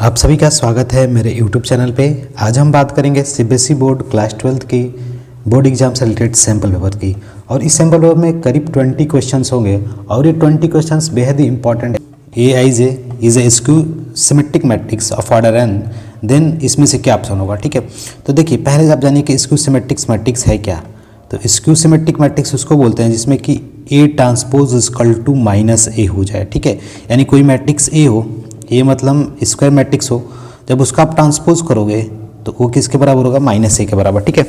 आप सभी का स्वागत है मेरे YouTube चैनल पे। आज हम बात करेंगे सीबीएसई बोर्ड क्लास 12 की बोर्ड एग्जाम से रिलेटेड सैम्पल पेपर की। और इस सैम्पल पेपर में करीब 20 क्वेश्चंस होंगे और ये 20 क्वेश्चंस बेहद ही इंपॉर्टेंट है। AIJ is a skew symmetric matrix of order n, then इसमें से क्या ऑप्शन होगा। ठीक है, तो देखिए पहले आप जानिए कि स्क्यू सिमेट्रिक मैट्रिक्स है क्या। तो स्क्यू सिमेट्रिक मैट्रिक्स उसको बोलते हैं जिसमें कि A transpose equal to -A हो जाए। ठीक है, यानी कोई मैट्रिक्स A हो, ये मतलब स्क्वायर मैट्रिक्स हो, जब उसका आप ट्रांसपोज करोगे तो वो किसके बराबर होगा, -A के बराबर। ठीक है,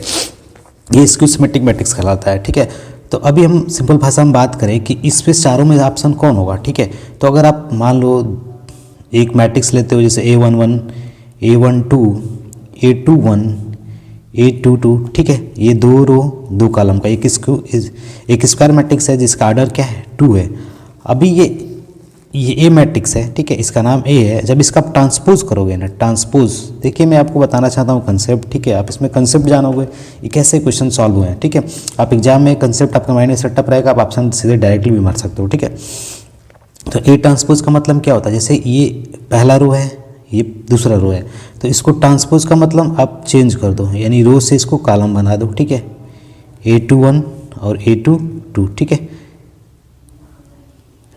ये स्क्यू सिमेट्रिक मैट्रिक्स कहलाता है। ठीक है, तो अभी हम सिंपल भाषा में बात करें कि इस पे चारों में ऑप्शन कौन होगा। ठीक है, तो अगर आप मान लो एक मैट्रिक्स लेते हो जैसे A11, A12, A21, A22, ठीक है, ये दो रो दो कॉलम का एक स्क्वायर मैट्रिक्स है जिसका ऑर्डर क्या है, 2 है। अभी ये ए मैट्रिक्स है, ठीक है, इसका नाम ए है। जब इसका आप ट्रांसपोज करोगे ना, ट्रांसपोज, देखिए मैं आपको बताना चाहता हूँ कंसेप्ट। ठीक है, आप इसमें कंसेप्ट जानोगे ये कैसे क्वेश्चन सॉल्व हुए हैं। ठीक है, आप एग्जाम में कंसेप्ट आपके माइंड में सेटअप रहेगा, आप ऑप्शन सीधे डायरेक्टली भी मार सकते हो। ठीक है, तो ए ट्रांसपोज का मतलब क्या होता है, जैसे ये पहला रो है, ये दूसरा रो है, तो इसको ट्रांसपोज का मतलब आप चेंज कर दो, यानी रो से इसको कॉलम बना दो। ठीक है, A21 और A22, ठीक है,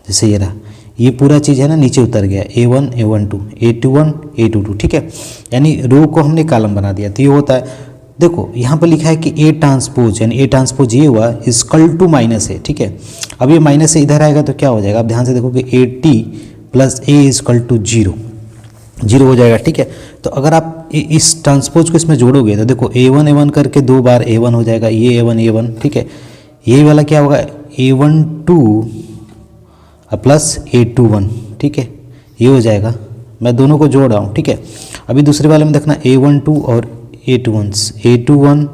जैसे ये रहा, ये पूरा चीज़ है ना नीचे उतर गया, A1, A12, A21, A22, ठीक है, यानी रो को हमने कॉलम बना दिया। तो ये होता है, देखो यहाँ पर लिखा है कि A ट्रांसपोज, यानी A ट्रांसपोज ये हुआ इक्वल टू -A। ठीक है, अब ये -A इधर आएगा तो क्या हो जाएगा, आप ध्यान से देखोगे AT + A इक्वल टू 0 हो जाएगा। ठीक है, तो अगर आप इस ट्रांसपोज को इसमें जोड़ोगे तो देखो A1 करके 2 बार A1 हो जाएगा, ये A1, ठीक है, ये वाला क्या होगा A12 + A21, ठीक है, ये हो जाएगा। मैं दोनों को जोड़ रहा हूँ। ठीक है, अभी दूसरे वाले में देखना A12 और A21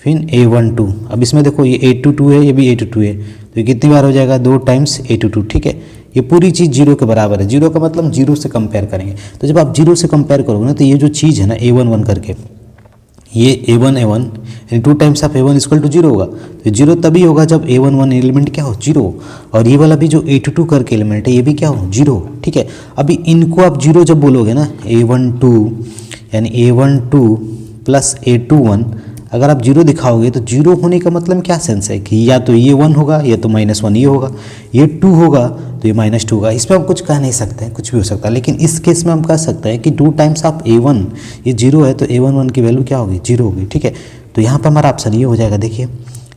फिर A12। अब इसमें देखो ये A22 है, ये भी A22 है, तो ये कितनी बार हो जाएगा, 2 टाइम्स A22। ठीक है, ये पूरी चीज़ 0 के बराबर है। 0 का मतलब 0 से कंपेयर करेंगे, तो जब आप 0 से कंपेयर करोगे ना तो ये जो चीज़ है ना A11 करके, ये A1 यानी 2 times of A1 equal to 0 होगा। तो 0 तभी होगा जब A11 एलिमेंट क्या हो, 0, और ये वाला भी जो A22 करके एलिमेंट है ये भी क्या हो, 0। ठीक है, अभी इनको आप 0 जब बोलोगे ना, A12 यानी A12 + A21, अगर आप 0 दिखाओगे तो 0 होने का मतलब क्या सेंस है कि या तो ये 1 होगा या तो -1 ये होगा, ये 2 होगा तो ये -2 होगा। इसमें हम कुछ कह नहीं सकते हैं, कुछ भी हो सकता है, लेकिन इस केस में हम कह सकते हैं कि 2 टाइम्स ऑफ A1, ये 0 है तो A11 की वैल्यू क्या होगी, 0 होगी। ठीक है, तो यहाँ पर हमारा ऑप्शन ये हो जाएगा। देखिए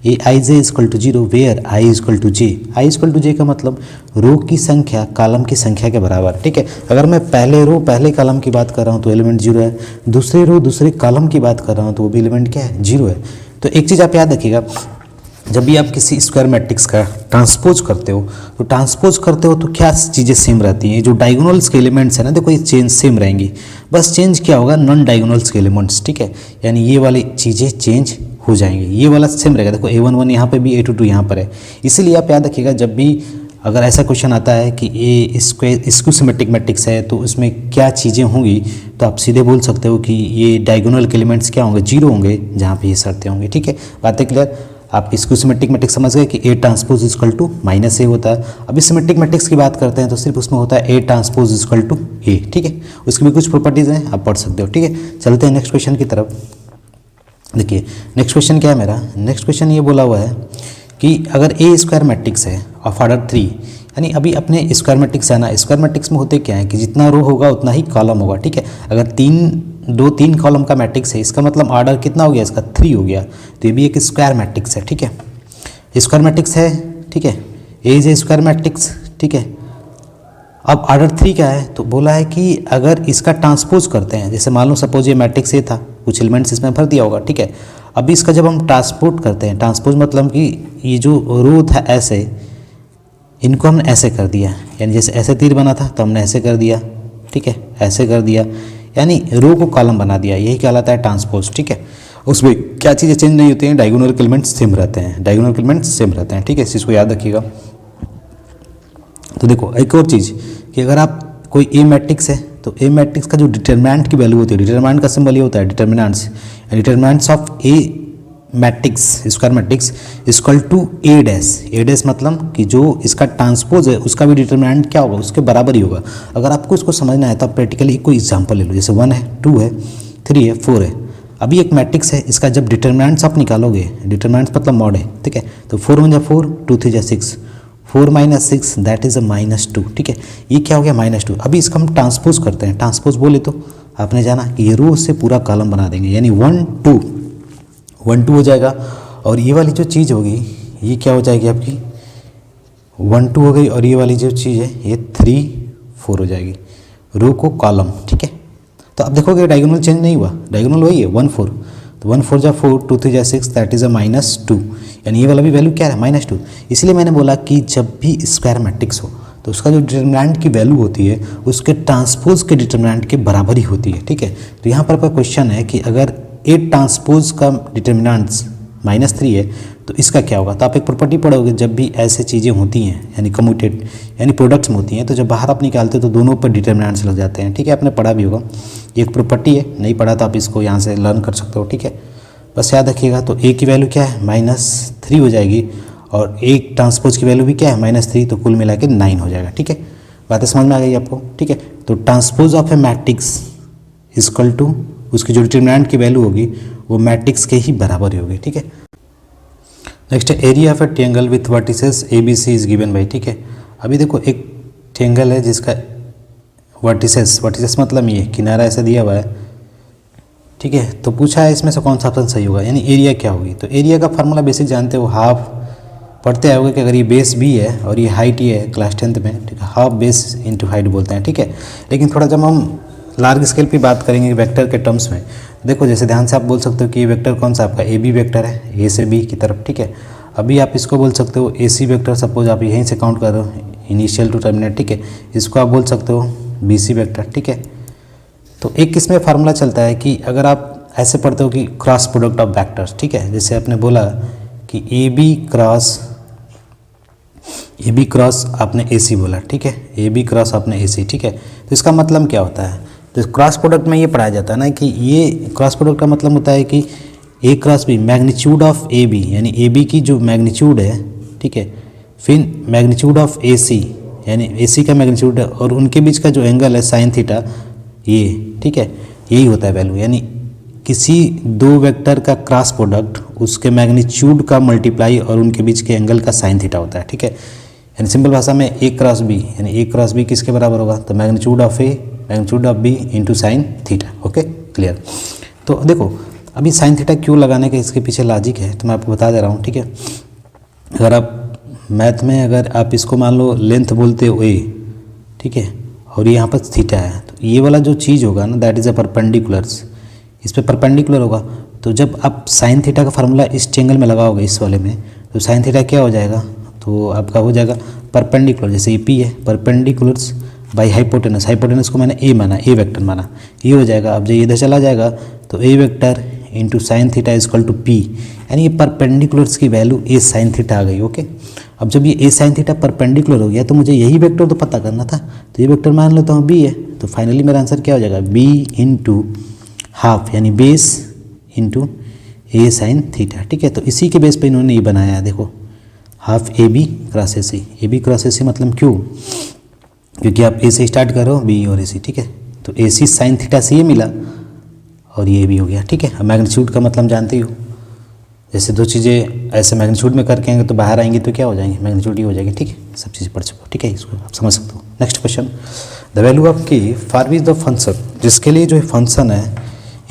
AIJ equal to 0 where I equal to J। I equal to J का मतलब रो की संख्या कॉलम की संख्या के बराबर। ठीक है, अगर मैं पहले रो पहले कॉलम की बात कर रहा हूँ तो एलिमेंट 0 है, दूसरे रो दूसरे कॉलम की बात कर रहा हूँ तो वो भी एलिमेंट क्या है, 0 है। तो एक चीज़ आप याद रखिएगा, जब भी आप किसी स्क्वायर मैट्रिक्स का ट्रांसपोज करते हो तो क्या चीज़ें सेम रहती हैं, जो डायगोनल्स के एलिमेंट्स है ना, देखो ये चेंज सेम रहेंगी, बस चेंज क्या होगा, नॉन डायगोनल्स के एलिमेंट्स। ठीक है, यानी ये वाली चीज़ें चेंज हो जाएंगे, ये वाला सेम रहेगा। देखो A11 यहाँ पे भी, A22 यहाँ पर है, इसीलिए आप याद रखिएगा जब भी अगर ऐसा क्वेश्चन आता है कि ए स्क्यू सिमेट्रिक मैट्रिक्स है तो उसमें क्या चीज़ें होंगी, तो आप सीधे बोल सकते हो कि ये डायगोनल के एलिमेंट्स क्या होंगे, 0 होंगे, जहाँ पे ये शर्तें होंगी। ठीक है, बातें क्लियर, आप स्क्यू सिमेट्रिक मैट्रिक्स समझ गए कि A transpose equal to -A होता है। अभी सिमेट्रिक मैट्रिक्स की बात करते हैं तो सिर्फ उसमें होता है A transpose equal to A। ठीक है, उसकी भी कुछ प्रॉपर्टीज़ हैं, आप पढ़ सकते हो। ठीक है, चलते हैं नेक्स्ट क्वेश्चन की तरफ। देखिए नेक्स्ट क्वेश्चन क्या है मेरा, नेक्स्ट क्वेश्चन ये बोला हुआ है कि अगर A स्क्वायर मैट्रिक्स है ऑफ ऑर्डर 3, यानी अभी अपने स्क्वायर मैट्रिक्स है ना, स्क्वायर मैट्रिक्स में होते क्या है कि जितना रो होगा उतना ही कॉलम होगा। ठीक है, अगर 3 कॉलम का मैट्रिक्स है, इसका मतलब ऑर्डर कितना हो गया, इसका 3 हो गया, तो ये भी एक स्क्वायर मैट्रिक्स है। ठीक है, स्क्वायर मैट्रिक्स है। ठीक है, ए इज ए स्क्वायर मैट्रिक्स। ठीक है, अब ऑर्डर 3 क्या है, तो बोला है कि अगर इसका ट्रांसपोज करते हैं, जैसे मान लो सपोज ये मैट्रिक्स ए था, कुछ एलिमेंट्स इसमें भर दिया होगा। ठीक है, अभी इसका जब हम ट्रांसपोज करते हैं, ट्रांसपोज मतलब कि ये जो रो था ऐसे, इनको हमने ऐसे कर दिया, यानी जैसे ऐसे तीर बना था तो हमने ऐसे कर दिया। ठीक है, ऐसे कर दिया, यानी रो को कॉलम बना दिया, यही कहलाता है ट्रांसपोज। ठीक है, उसमें क्या चीज़ें चेंज नहीं होती हैं, डायगोनल एलिमेंट्स सेम रहते हैं, डायगोनल एलिमेंट्स सेम रहते हैं। ठीक है, इस चीज़ को याद रखिएगा। तो देखो एक और चीज़ कि अगर आप कोई ए मैट्रिक्स है तो ए मैट्रिक्स का जो डिटरमिनेंट की वैल्यू होती है, डिटरमिनेंट का सिंबल ये होता है determinants of a matrix square matrix equal to a dash मतलब कि जो इसका ट्रांसपोज है उसका भी डिटरमिनेंट क्या होगा, उसके बराबर ही होगा। अगर आपको इसको समझना है तो आप प्रैक्टिकली कोई एग्जांपल ले लो, जैसे 1 है, 2 है, 3 है, 4 है। अभी एक मैट्रिक्स है, इसका जब डिटरमिनेंट्स आप निकालोगे, डिटरमिनेंट्स मतलब मॉड है, ठीक है, तो 4 1 जा 4, 2 3 जा 6, 4 - 6 दैट इज अ -2, ठीक है। ये क्या हो गया -2। अभी इसका हम ट्रांसपोज करते हैं, ट्रांसपोज बोले तो आपने जाना कि ये रो से पूरा कॉलम बना देंगे, यानी 1 2 1 2 हो जाएगा। और ये वाली जो चीज़ होगी ये क्या हो जाएगी आपकी 1 2 हो गई, और ये वाली जो चीज़ है ये 3 4 हो जाएगी, रो को कॉलम, ठीक है। तो अब देखोगे डायगोनल चेंज नहीं हुआ, डायगोनल वही है 1 4, तो 1 4 जा 4, 2 3 जा 6 दैट इज़ अ -2, यानी ये वाला भी वैल्यू क्या है -2। इसलिए मैंने बोला कि जब भी स्क्वायर मैट्रिक्स हो तो उसका जो डिटरमिनेंट की वैल्यू होती है उसके ट्रांसपोज के डिटरमिनेंट के बराबर ही होती है, ठीक है। तो यहाँ पर क्वेश्चन है कि अगर ए ट्रांसपोज का डिटरमिनेंट्स -3 है तो इसका क्या होगा। तो आप एक प्रॉपर्टी पढ़ोगे, जब भी ऐसे चीज़ें होती हैं यानी कम्यूटेड यानी प्रोडक्ट्स में होती हैं, तो जब बाहर आप निकालते हो तो दोनों पर डिटरमिनेंट्स लग जाते हैं, ठीक है। आपने पढ़ा भी होगा, ये एक प्रॉपर्टी है, नहीं पढ़ा तो आप इसको यहाँ से लर्न कर सकते हो, ठीक है। बस याद रखिएगा। तो ए की वैल्यू क्या है -3 हो जाएगी, और एक ट्रांसपोज की वैल्यू भी क्या है -3, तो कुल मिला के 9 हो जाएगा, ठीक है। बातें समझ में आ गई आपको, ठीक है। तो transpose of a matrix equal to उसकी जो डिटरमिनेंट की वैल्यू होगी वो मैट्रिक्स के ही बराबर ही होगी, ठीक है। नेक्स्ट है area of a triangle with vertices A B C is given by, ठीक है। अभी देखो एक ट्रायंगल है जिसका वर्टिसेस मतलब ये किनारा ऐसा दिया हुआ है, ठीक है। तो पूछा है इसमें से कौन सा ऑप्शन सही होगा, यानी एरिया क्या होगी। तो एरिया का फार्मूला बेसिक जानते हो, हाफ पढ़ते आओगे कि अगर ये बेस बी है और ये हाइट ये है क्लास 10th में, ठीक है, हाफ बेस इंटू हाइट बोलते हैं, ठीक है। लेकिन थोड़ा जब हम लार्ज स्केल पे बात करेंगे वेक्टर के टर्म्स में, देखो जैसे ध्यान से आप बोल सकते हो कि ये वेक्टर कौन सा आपका ए बी वेक्टर है, ए से बी की तरफ, ठीक है। अभी आप इसको बोल सकते हो ए सी वेक्टर, सपोज आप यहीं से काउंट करो इनिशियल टू टर्मिनेट, ठीक है। इसको आप बोल सकते हो बी सी वेक्टर, ठीक है। तो एक इसमें फार्मूला चलता है कि अगर आप ऐसे पढ़ते हो कि क्रॉस प्रोडक्ट ऑफ वेक्टर्स, ठीक है। जैसे आपने बोला कि ए बी क्रॉस आपने ए सी बोला, ठीक है, ए बी क्रॉस आपने ए सी, ठीक है। तो इसका मतलब क्या होता है, तो क्रॉस प्रोडक्ट में ये पढ़ाया जाता है ना कि ये क्रॉस प्रोडक्ट का मतलब होता है कि A cross B magnitude of A B, यानी ए बी की जो मैग्नीट्यूड है, ठीक है, फिर मैग्नीट्यूड ऑफ ए सी यानी ए सी का मैग्नीट्यूड है, और उनके बीच का जो एंगल है साइन थीटा, ये, ठीक है, यही होता है वैल्यू। यानी किसी दो वेक्टर का क्रॉस प्रोडक्ट उसके मैग्नीट्यूड का मल्टीप्लाई और उनके बीच के एंगल का साइन थीटा होता है, ठीक है। यानी सिंपल भाषा में ए क्रॉस बी, यानी ए क्रॉस बी किसके बराबर होगा, तो magnitude of A magnitude of B into sine theta, okay clear. तो देखो अभी साइन थीटा क्यों लगाने के इसके पीछे लॉजिक है तो मैं आपको बता दे रहा हूँ, ठीक है। अगर आप मैथ में अगर आप इसको मान लो लेंथ बोलते हो ए, ठीक है, और ये यहाँ पर थीटा है, तो ये वाला जो चीज़ होगा ना दैट इज़ अ परपेंडिकुलर्स, इस पर परपेंडिकुलर होगा। तो जब आप साइन थीटा का फार्मूला इस ट्रायंगल में लगाओगे इस वाले में, तो साइन थीटा क्या हो जाएगा, तो आपका हो जाएगा परपेंडिकुलर, जैसे ये पी है परपेंडिकुलर्स बाई हाइपोटेनस, हाइपोटेनस को मैंने ए माना, ए वेक्टर माना, ये हो जाएगा। अब जब ये इधर चला जाएगा तो A vector into sine theta equal to P, यानी ये परपेंडिकुलर्स की वैल्यू ए साइन थीटा आ गई, ओके। अब जब ये ए साइन थीटा परपेंडिकुलर हो गया तो मुझे यही वेक्टर तो पता करना था, तो ये वेक्टर मान लेता हूँ बी है, तो फाइनली मेरा आंसर क्या हो जाएगा, बी इंटू हाफ यानी बेस इंटू ए साइन थीटा, ठीक है। तो इसी के बेस पे इन्होंने ये बनाया है, देखो half A B cross A C, A B cross A C मतलब क्यों, क्योंकि आप ए से स्टार्ट करो बी और ए सी, ठीक है। तो ए सी साइन थीटा से ये मिला और ये भी हो गया, ठीक है। अब मैग्नीट्यूड का मतलब जानते ही हो, जैसे दो चीज़ें ऐसे मैग्नीट्यूड में करके आएंगे तो बाहर आएंगी तो क्या हो जाएंगे, मैग्नीट्यूड ही हो जाएगी, ठीक है। सब चीज़ें पढ़ चुको, ठीक है, इसको आप समझ सकते हो। Next question, the value of के फॉर विच द फंक्शन, जिसके लिए जो फंक्शन है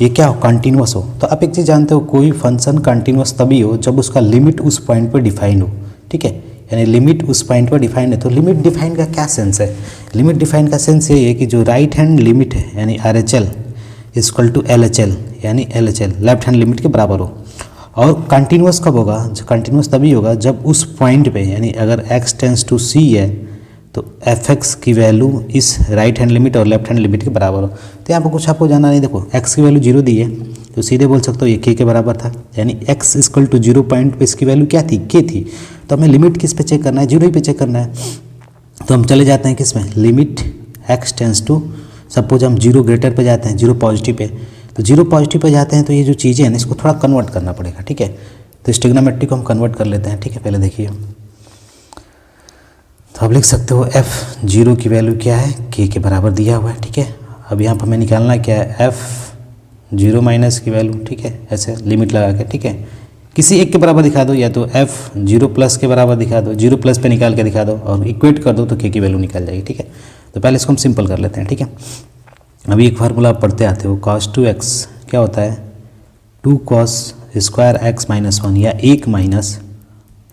ये क्या हो, कंटिन्यूस हो। तो आप एक चीज़ जानते हो, कोई फंक्शन कंटिन्यूस तभी हो जब उसका लिमिट उस पॉइंट पर डिफाइंड हो, ठीक है। यानी लिमिट उस पॉइंट पर डिफाइंड है। तो लिमिट डिफाइन का क्या सेंस है, लिमिट डिफाइन का सेंस ये है कि जो राइट हैंड लिमिट है यानी R H L equal to L H L, यानी L H L left hand limit के बराबर हो। और कंटिन्यूस कब होगा, जो कंटिन्यूस तभी होगा जब उस पॉइंट पे, यानी अगर x टेंस टू c है तो fx की वैल्यू इस राइट हैंड लिमिट और लेफ्ट हैंड लिमिट के बराबर हो। तो यहाँ पर कुछ आपको जाना नहीं, देखो x की वैल्यू 0 दी है तो सीधे बोल सकते हो ये k के बराबर था, यानी x इक्वल टू 0 पॉइंट पे इसकी वैल्यू क्या थी, k थी। तो हमें लिमिट किस पे चेक करना है, 0 ही पे चेक करना है। तो हम चले जाते हैं किस में, limit x tends to, suppose हम 0 ग्रेटर पे जाते हैं, 0 पॉजिटिव पे, तो 0 पॉजिटिव पे जाते हैं तो ये जो चीज़ें हैं ना इसको थोड़ा कन्वर्ट करना पड़ेगा, ठीक है। तो इस ट्रिग्नोमेट्री को हम कन्वर्ट कर लेते हैं, ठीक है। पहले देखिए, तो आप लिख सकते हो f0 की वैल्यू क्या है, k के बराबर दिया हुआ है, ठीक है। अब यहाँ पर हमें निकालना क्या है, f0 माइनस की वैल्यू, ठीक है, ऐसे लिमिट लगा के, ठीक है। किसी एक के बराबर दिखा दो, या तो f0 प्लस के बराबर दिखा दो, 0 प्लस पे निकाल के दिखा दो और इक्वेट कर दो तो k की वैल्यू निकल जाएगी, ठीक है। तो पहले इसको हम सिंपल कर लेते हैं, ठीक है। अभी एक फार्मूला आप पढ़ते आते हो, cos 2x क्या होता है, 2 cos स्क्वायर x माइनस 1 या 1 माइनस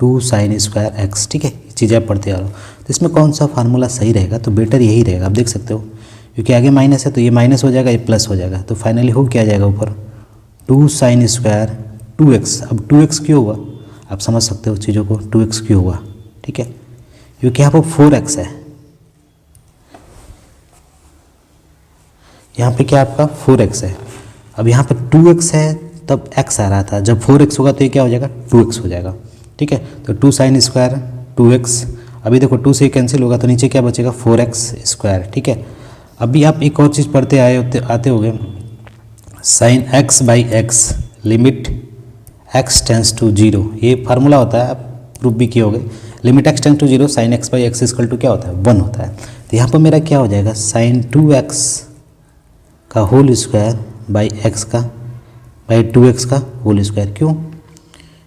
2 साइन स्क्वायर x, ठीक है। ये चीज़ें आप पढ़ते आ रहे हो, तो इसमें कौन सा फार्मूला सही रहेगा, तो बेटर यही रहेगा। आप देख सकते हो क्योंकि आगे माइनस है तो ये माइनस हो जाएगा, ये प्लस हो जाएगा, तो फाइनली हो क्या जाएगा ऊपर 2 साइन स्क्वायर 2x। अब 2x क्यों हुआ, आप समझ सकते हो चीज़ों को, 2x क्यों हुआ, ठीक है, क्योंकि यहाँ पर 4x है, यहाँ पे क्या आपका 4x है। अब यहाँ पे 2x है तब x आ रहा था, जब 4x होगा तो ये क्या हो जाएगा 2x हो जाएगा, ठीक है। तो 2 साइन स्क्वायर 2x, अभी देखो 2 से कैंसिल होगा तो नीचे क्या बचेगा 4x स्क्वायर, ठीक है। अभी आप एक और चीज़ पढ़ते आते होंगे, sine x by x limit x tends to 0, ये फार्मूला होता है, आप प्रूफ भी किए होंगे। Limit x tends to 0 sine x by x equal to क्या होता है 1 होता है। तो यहाँ पर मेरा क्या हो जाएगा साइन 2x का होल स्क्वायर बाई एक्स का बाई 2x का होल स्क्वायर, क्यों,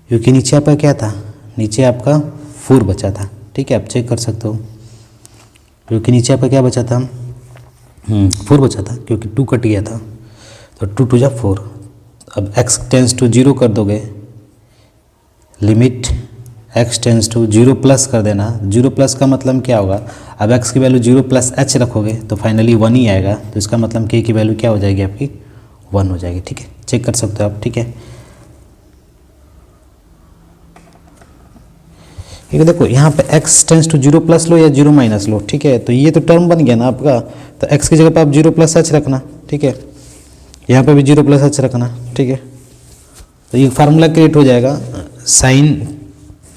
क्योंकि नीचे आपका क्या था, नीचे आपका 4 बचा था, ठीक है। आप चेक कर सकते हो, क्योंकि नीचे आपका क्या बचा था 4 बचा था, क्योंकि 2 कट गया था, तो 2 2 जा 4। अब x टेंस टू 0 कर दोगे, limit x tends to 0 plus कर देना, 0 प्लस का मतलब क्या होगा, अब x की वैल्यू 0 प्लस h रखोगे तो फाइनली 1 ही आएगा, तो इसका मतलब k की वैल्यू क्या हो जाएगी आपकी 1 हो जाएगी, ठीक है। चेक कर सकते हो आप, ठीक है। ठीक है, देखो यहाँ पे x tends to 0 plus low या 0 माइनस लो, ठीक है, तो ये तो टर्म बन गया ना आपका, तो x की जगह पे आप 0 प्लस h रखना, ठीक है। यहाँ पे भी 0 प्लस h रखना, ठीक है। तो ये फार्मूला क्रिएट हो जाएगा साइन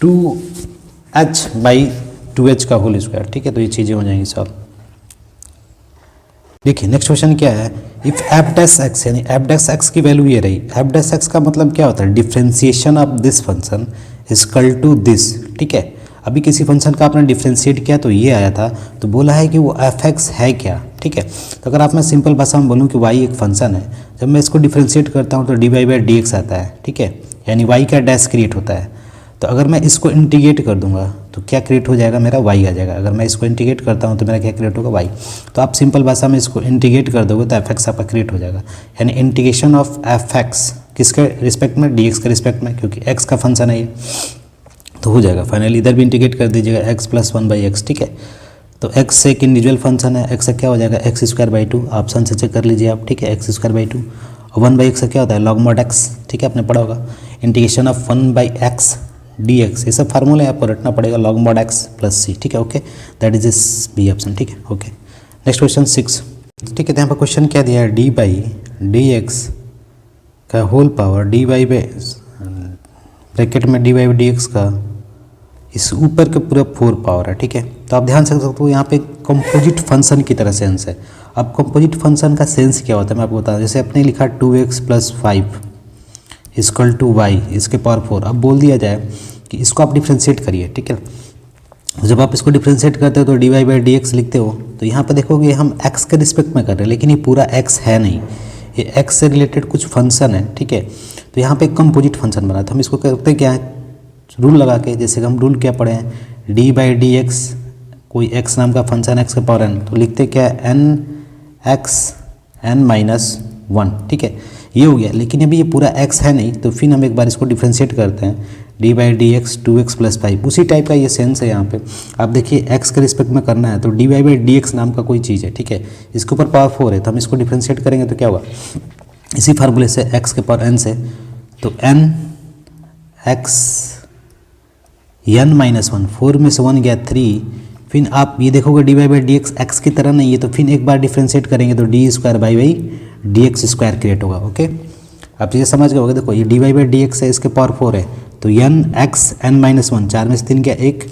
2h बाई 2h का होल स्क्वायर, ठीक है। तो ये चीज़ें हो जाएंगी सॉल्व। देखिए नेक्स्ट क्वेश्चन क्या है, इफ एफ डैश एक्स, यानी एफ डैश एक्स की वैल्यू ये रही, एफ डैश एक्स का मतलब क्या होता है, differentiation of this function equal to this, ठीक है। अभी किसी फंक्शन का आपने डिफ्रेंशिएट किया तो ये आया था, तो बोला है कि वो एफ एक्स है क्या, ठीक है। तो अगर आप मैं सिंपल भाषा में बोलूँ कि वाई एक फंक्शन है, जब मैं इसको डिफ्रेंशिएट करता हूँ तो d Y by D x आता है, ठीक है, यानी वाई का डैश क्रिएट होता है। तो अगर मैं इसको इंटीग्रेट कर दूंगा तो क्या क्रिएट हो जाएगा, मेरा y आ जाएगा। अगर मैं इसको इंटीग्रेट करता हूँ तो मेरा क्या क्रिएट होगा y। तो आप सिंपल भाषा में इसको इंटीग्रेट कर दोगे तो एफ एक्स आपका क्रिएट हो जाएगा, यानी इंटीग्रेशन ऑफ एफ एक्स किसके रिस्पेक्ट में, डी एक्स के रिस्पेक्ट में, क्योंकि x का फंक्शन है ये, तो हो जाएगा। फाइनली इधर भी इंटीग्रेट कर दीजिएगा x प्लस 1 बाई एक्स, ठीक है। तो x से एक इंडिविजुअल फंक्शन है, x से क्या हो जाएगा एक्स स्क्वायर बाई 2, ऑप्शन से चेक कर लीजिए आप, ठीक है, एक्स स्क्वायर बाई 2, और 1 बाई एक्स से क्या होता है लॉग मॉड x, ठीक है, आपने पढ़ा होगा। Integration of 1 by x D x, ये सब फार्मूले आपको रटना पड़ेगा, log mod X plus C, ठीक है, ओके, दैट इज इस बी ऑप्शन, ठीक है, ओके। नेक्स्ट क्वेश्चन 6, ठीक है। तो यहाँ पर क्वेश्चन क्या दिया है, डी बाई डी एक्स का whole power D Y by bracket में D Y by D X का इस ऊपर के पूरा 4 पावर है, ठीक है। तो आप ध्यान से सकते हो यहाँ पे कंपोजिट फंक्शन की तरह सेंस है। अब कंपोजिट फंक्शन का सेंस क्या होता है मैं आपको बता दूँ, जैसे अपने लिखा 2x plus 5 equal to y इसके पावर 4। अब बोल दिया जाए कि इसको आप डिफ्रेंशिएट करिए, ठीक है। जब आप इसको डिफ्रेंशिएट करते हो तो d Y by D x लिखते हो, तो यहाँ पर देखोगे हम x के रिस्पेक्ट में कर रहे हैं, लेकिन ये पूरा x है नहीं, ये x से रिलेटेड कुछ फंक्शन है, ठीक है। तो यहाँ पे कंपोजिट फंक्शन बना, तो हम इसको करते क्या है, रूल लगा के, जैसे हम रूल क्या पढ़े हैं, डी बाई डी एक्स, कोई x नाम का फंक्शन x के पावर n, तो लिखते क्या है n x n माइनस 1, ठीक है, ये हो गया। लेकिन अभी ये पूरा x है नहीं, तो फिर हम एक बार इसको डिफ्रेंशिएट करते हैं, D by D x 2x plus 5, उसी टाइप का ये सेंस है यहाँ पे। आप देखिए x के रिस्पेक्ट में करना है, तो d Y by D x नाम का कोई चीज़ है, ठीक है, इसके ऊपर पावर 4 है, तो हम इसको डिफ्रेंशिएट करेंगे तो क्या होगा, इसी फार्मूले से x के पावर n से, तो n x n माइनस 1, 4 में से 1 गया 3, फिर आप ये देखोगे d Y by D x x की तरह नहीं है, तो फिर एक बार डिफ्रेंशिएट करेंगे तो d square by by D x square create होगा, ओके। आप चीज़ें समझ गए होगे, देखो ये d Y by D x है, इसके पावर 4 है, तो n x n माइनस 1, 4 में से 3 गया 1।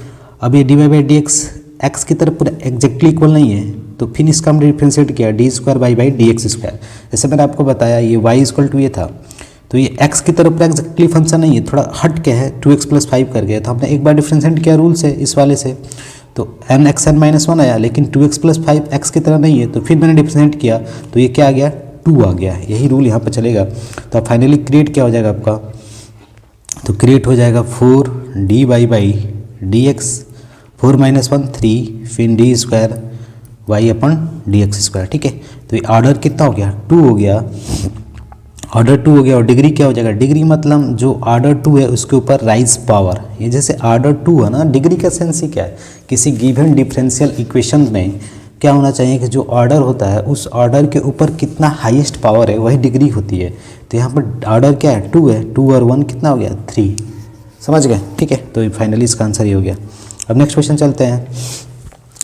अब ये d Y by D x x की तरफ पूरा एग्जैक्टली इक्वल नहीं है, तो फिर इसका हम डिफ्रेंशिएट किया D square by by D x square. जैसे मैंने आपको बताया ये y इक्वल टू ये था, तो ये x की तरफ एग्जैक्टली फंक्शन नहीं है, थोड़ा हट के है, 2x प्लस 5 कर गया। तो हमने एक बार डिफ्रेंशिएट किया रूल से इस वाले से, तो n(x(n-1) आया, लेकिन 2x प्लस 5 x की तरह नहीं है। तो फिर मैंने डिफ्रेंशिएट किया तो ये क्या आ गया, 2 आ गया। यही रूल यहाँ पर चलेगा। तो अब फाइनली क्रिएट क्या हो जाएगा आपका, तो क्रिएट हो जाएगा 4dy/dx, 4 - 1 3, फिर d स्क्वायर y/dx²। ठीक है, तो ये ऑर्डर कितना हो गया, 2 हो गया, ऑर्डर 2 हो गया। और डिग्री क्या हो जाएगा, डिग्री मतलब जो ऑर्डर 2 है उसके ऊपर राइज पावर। ये जैसे ऑर्डर 2 है ना, डिग्री का सेंस ही क्या है, किसी गिवन डिफरेंशियल इक्वेशन में क्या होना चाहिए कि जो ऑर्डर होता है उस ऑर्डर के ऊपर कितना हाईएस्ट पावर है वही डिग्री होती है। तो यहाँ पर ऑर्डर क्या है, 2 है, 2 और 1 कितना हो गया, 3। समझ गए, ठीक है। तो फाइनली इसका आंसर ये हो गया। अब नेक्स्ट क्वेश्चन चलते हैं।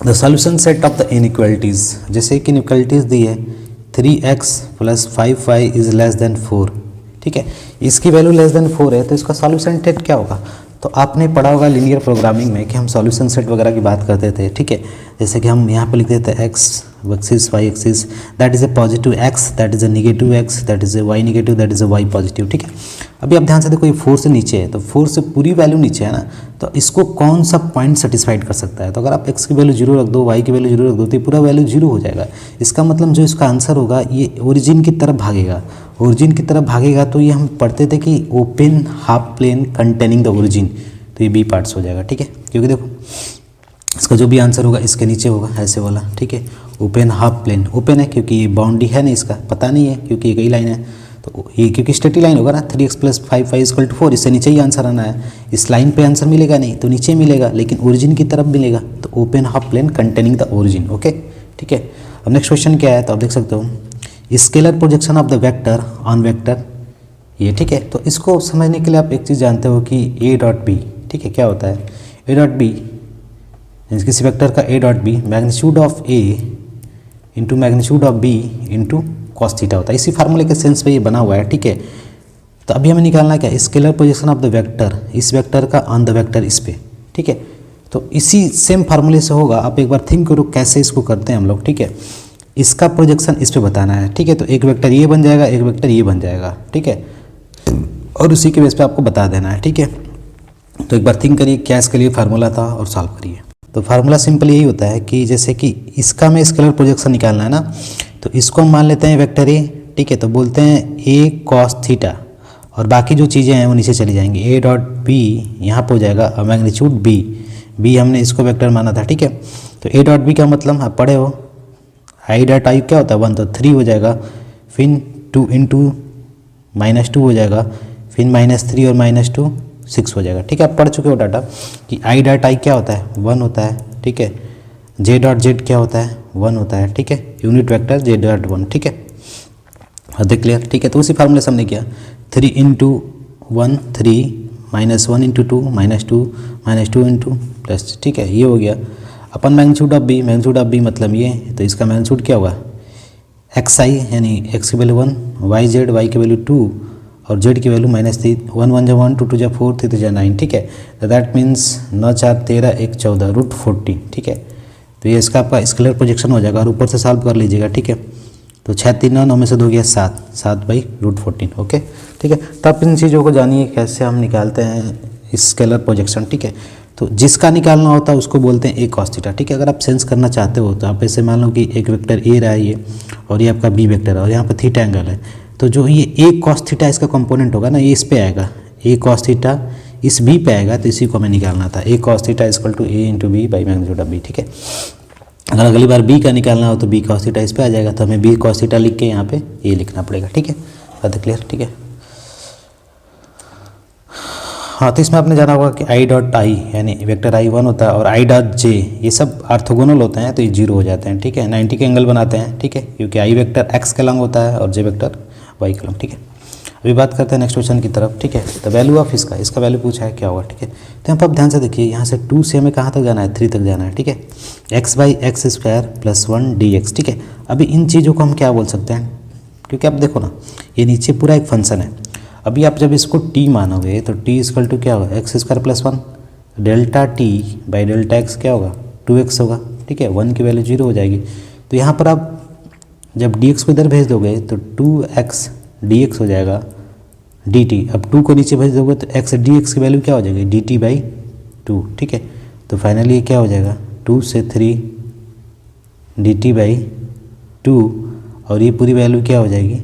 The solution set of the inequalities, जैसे कि इनइक्वालिटीज़ दी है 3x + 5y is less than 4। ठीक है, इसकी वैल्यू लेस देन 4 है, तो इसका सॉल्यूशन सेट क्या होगा। तो आपने पढ़ा होगा लीनियर प्रोग्रामिंग में कि हम सॉल्यूशन सेट वगैरह की बात करते थे। ठीक है, जैसे कि हम यहाँ पे लिख देते हैं x axis y axis that is a positive x, that is a negative x, that is a y negative, that is a y positive. ठीक है, अभी आप ध्यान से देखो, ये 4 से नीचे है, तो 4 से पूरी वैल्यू नीचे है ना, तो इसको कौन सा पॉइंट सेटिस्फाइड कर सकता है। तो अगर आप x की वैल्यू 0 रख दो, y की वैल्यू 0 रख दो, तो पूरा वैल्यू 0 हो जाएगा। इसका मतलब जो इसका आंसर होगा ये ओरिजिन की तरफ भागेगा। ओरिजिन की तरफ भागेगा तो ये हम पढ़ते थे कि open half plane containing the origin, तो ये बी पार्ट्स हो जाएगा। ठीक है, क्योंकि देखो इसका जो भी आंसर होगा इसके नीचे होगा ऐसे वाला। ठीक है, ओपन हाफ प्लेन, ओपन है क्योंकि ये बाउंड्री है नहीं, इसका पता नहीं है क्योंकि ये कई लाइन है, तो ये क्योंकि स्ट्रेट लाइन होगा ना, 3x + 5y = 4, इससे नीचे ही आंसर आना है। इस लाइन पे आंसर मिलेगा नहीं तो नीचे मिलेगा, लेकिन ओरिजिन की तरफ मिलेगा, तो open half plane containing the origin. Okay, ठीक है। अब नेक्स्ट क्वेश्चन क्या है, तो आप देख सकते हो scalar projection of the vector on vector ये। ठीक है, तो इसको समझने के लिए आप एक चीज़ जानते हो कि a.b, ठीक है, क्या होता है a.b, किसी वेक्टर का a.b magnitude of a into magnitude of b into cos theta होता है। इसी फार्मूले के सेंस पे ये बना हुआ है। ठीक है, तो अभी हमें निकालना क्या, scalar projection of the vector, इस वेक्टर का ऑन द वेक्टर इस पे। ठीक है, तो इसी सेम फार्मूले से होगा। आप एक बार थिंक करो कैसे इसको करते हैं हम लोग। ठीक है, इसका प्रोजेक्शन इस पे बताना है। ठीक है, तो एक वेक्टर ये बन जाएगा, एक वेक्टर ये बन जाएगा। ठीक है, और उसी के बेस पे आपको बता देना है। ठीक है, तो एक बार थिंक करिए क्या इसके लिए फार्मूला था और सॉल्व करिए। तो फार्मूला सिंपल यही होता है कि जैसे कि इसका में स्केलर प्रोजेक्शन निकालना है ना, तो इसको हम मान लेते हैं वेक्टर ए। ठीक है, तो बोलते हैं a cos थीटा, और बाकी जो चीज़ें हैं वो नीचे चली जाएंगी। a.b यहाँ पर हो जाएगा और मैग्नीट्यूड b हमने इसको वेक्टर माना था। ठीक है, तो a.b का मतलब आप पढ़े हो i.i क्या होता है 1, तो 3 हो जाएगा, फिर 2 × -2 हो जाएगा, फिर -3 और -2 6 हो जाएगा। ठीक है, आप पढ़ चुके हो डाटा कि i.i क्या होता है 1 होता है। ठीक है, j.z क्या होता है 1 होता है। ठीक है, यूनिट वेक्टर j.1। ठीक है, देख क्लियर। ठीक है, तो उसी फार्मूले से हमने किया 3 × 1 3 -1 × 2 -2 × प्लस। ठीक है, ये हो गया अपन मैग्नीट्यूड ऑफ b मतलब ये, तो इसका मैग्नीट्यूड क्या होगा xi, यानी x की वैल्यू 1, y की वैल्यू 2 और z की वैल्यू -3। 1 1 × 1 2 2 × 4 3 3 × 9। ठीक है, तो दैट मीन्स 9 4 13 1 14 √14। ठीक है, तो ये इसका आपका स्केलर प्रोजेक्शन हो जाएगा और ऊपर से सॉल्व कर लीजिएगा। ठीक है, तो 6 3 9 में से 2 गया 7/√14। ओके, ठीक है, तो आप इन चीज़ों को जानिए कैसे हम निकालते हैं स्केलर प्रोजेक्शन। ठीक है, तो जिसका निकालना होता है उसको बोलते हैं a cos थीटा। ठीक है, अगर आप सेंस करना चाहते हो तो आप ऐसे मान लो कि एक वेक्टर a रहा है ये, और ये आपका b वेक्टर है, और यहाँ पर थीटा एंगल है, तो जो ये a cos थीटा इसका कंपोनेंट होगा ना, ये इस पे आएगा, a cos थीटा इस b पे आएगा, तो इसी को हमें निकालना था। a cos theta = a × b/मैग्नीट्यूड b। ठीक है, अगर अगली बार b का निकालना हो तो b cos थीटा इस पे आ जाएगा, तो हमें b cos थीटा लिख के यहाँ पे a लिखना पड़ेगा। ठीक है, बात क्लियर। ठीक है, हाँ, तो इसमें आपने जाना होगा कि i.i यानी वेक्टर i 1 होता है, और i.j ये सब ऑर्थोगोनल होते हैं, तो ये 0 हो जाते हैं। ठीक है, 90 के एंगल बनाते हैं। ठीक है, क्योंकि i वेक्टर x के लंग होता है और j वेक्टर y के लंग। ठीक है, अभी बात करते हैं नेक्स्ट क्वेश्चन की तरफ। ठीक है, तो वैल्यू ऑफ इसका वैल्यू पूछा है क्या होगा। ठीक है, तो यहाँ पर आप ध्यान से देखिए, यहाँ से 2 से हमें कहाँ तक जाना है, 3 तक जाना है। ठीक है, x/x² + 1 dx। ठीक है, अभी इन चीज़ों को हम क्या बोल सकते हैं, क्योंकि आप देखो ना ये नीचे पूरा एक फंक्शन है। अभी आप जब इसको t मानोगे तो t = क्या होगा x² + 1 Δt/Δx क्या होगा 2x होगा। ठीक है, 1 की वैल्यू 0 हो जाएगी, तो यहाँ पर आप जब dx को इधर भेज दोगे तो 2x dx हो जाएगा dt, अब 2 को नीचे भेज दोगे तो x dx की वैल्यू क्या हो जाएगी, dt/2, ठीक है। तो फाइनली ये क्या हो जाएगा, 2 से 3 dt/2, और ये पूरी वैल्यू क्या हो जाएगी,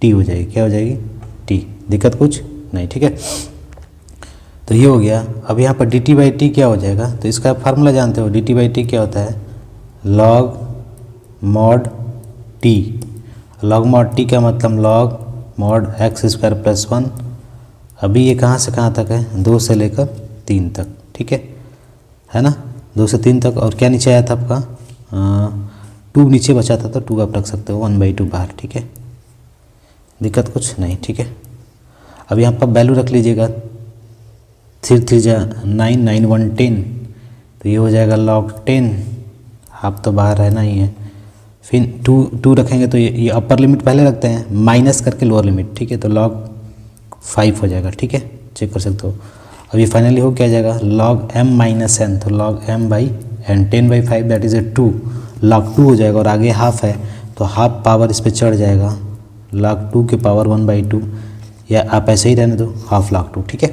t हो जाएगी, क्या हो जाएगी, t। दिक्कत कुछ नहीं, ठीक है। तो ये हो गया। अब यहाँ पर dt/t क्या हो जाएगा, तो इसका फार्मूला जानते हो, dt/t क्या होता है, log mod t। log mod t का मतलब log mod x² + 1। अभी ये कहाँ से कहाँ तक है, 2 से लेकर 3 तक, ठीक है ना, 2 से 3 तक। और क्या नीचे आया था आपका, 2 नीचे बचा था, तो 2 आप रख सकते हो, 1/2 बाहर, ठीक है। दिक्कत कुछ नहीं, ठीक है। अब यहाँ पर वैल्यू रख लीजिएगा, 3 3 जा 9, 9 1 10, तो ये हो जाएगा log 10, आप तो बाहर रहना ही है। फिर 2 रखेंगे तो ये अपर लिमिट पहले रखते हैं, माइनस करके लोअर लिमिट, ठीक है, तो log 5 हो जाएगा, ठीक है, चेक कर सकते हो। अब ये फाइनली हो क्या जाएगा, log m - n, तो log m/n, 10/5 that is 2, log 2 हो जाएगा, और आगे हाफ है तो हाफ पावर इस पर चढ़ जाएगा, log 2 के पावर 1/2, या आप ऐसे ही रहने दो, हाफ log 2, ठीक है।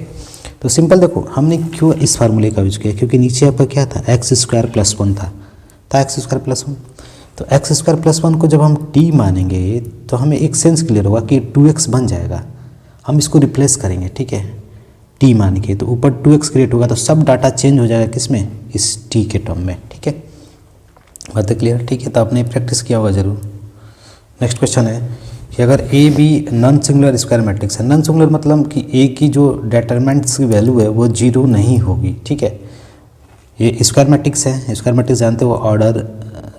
तो सिंपल देखो, हमने क्यों इस फार्मूले का यूज़ किया, क्योंकि नीचे आपका क्या था, x² + 1 था x² + 1, तो x² + 1 को जब हम t मानेंगे तो हमें एक सेंस क्लियर होगा कि 2x बन जाएगा, हम इसको रिप्लेस करेंगे, ठीक है, t मान के, तो ऊपर 2x क्रिएट होगा, तो सब डाटा चेंज हो जाएगा किस में, इस t के टर्म में, ठीक है। बात क्लियर, ठीक है। तो आपने प्रैक्टिस किया होगा ज़रूर। नेक्स्ट क्वेश्चन है कि अगर A B non singular square matrix है, नॉन सिंगुलर मतलब कि ए की जो डिटरमिनेंट्स की वैल्यू है वो 0 नहीं होगी, ठीक है। ये स्क्वायर मैट्रिक्स है, स्क्वायर मैट्रिक्स जानते हो, ऑर्डर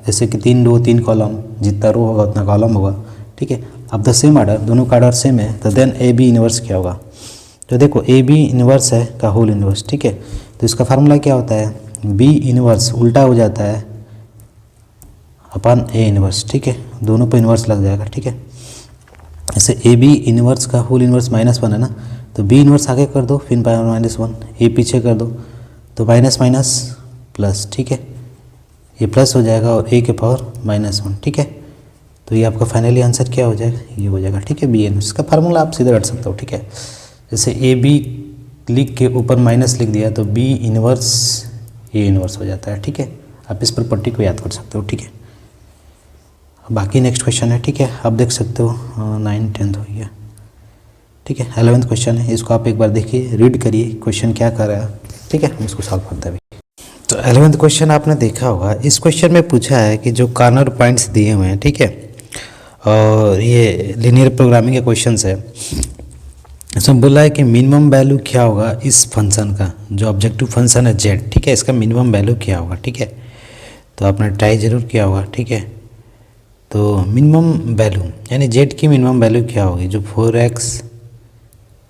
जैसे कि 3 रो 3 कॉलम, जितना रो होगा उतना कॉलम होगा, ठीक है। अब द सेम ऑर्डर, दोनों का ऑर्डर सेम है, तो देन ए बी इनवर्स क्या होगा, तो देखो ए बी इनवर्स है का होल इनवर्स, ठीक है। तो इसका फार्मूला क्या होता है, बी इनवर्स उल्टा हो जाता है अपन ए इनवर्स, ठीक है, दोनों पे इनवर्स लग जाएगा, ठीक है। ऐसे ए बी इनवर्स का होल इनवर्स -1 है ना, तो बी इनवर्स आगे कर दो, फिर -1, ए पीछे कर दो, तो माइनस माइनस प्लस, ठीक है, ये प्लस हो जाएगा और ए के पावर -1, ठीक है। तो ये आपका फाइनली आंसर क्या हो जाएगा, ये हो जाएगा, ठीक है, बी इनवर्स। इसका फार्मूला आप सीधे रट सकते हो, ठीक है। जैसे ए बी लिख के ऊपर माइनस लिख दिया तो बी इनवर्स ए इनवर्स हो जाता है, ठीक है। आप इस प्रॉपर्टी को याद कर सकते हो, ठीक है। बाकी नेक्स्ट क्वेश्चन है, ठीक है, आप देख सकते हो 9 10 हो गया, ठीक है। 11th क्वेश्चन है, इसको आप एक बार देखिए, रीड करिए क्वेश्चन क्या कर रहा है, ठीक है, हम इसको सॉल्व करते हैं। तो 11th क्वेश्चन आपने देखा होगा, इस क्वेश्चन में पूछा है कि जो कॉर्नर पॉइंट्स दिए हुए हैं, ठीक है, और ये लीनियर प्रोग्रामिंग के क्वेश्चंस है। इसमें बोला है कि मिनिमम वैल्यू क्या होगा इस फंक्शन का, जो ऑब्जेक्टिव फंक्शन है जेड, ठीक है, इसका मिनिमम वैल्यू क्या होगा, ठीक है। तो आपने ट्राई जरूर किया होगा, ठीक है। तो मिनिमम वैल्यू यानी जेड की मिनिमम वैल्यू क्या होगी, जो 4x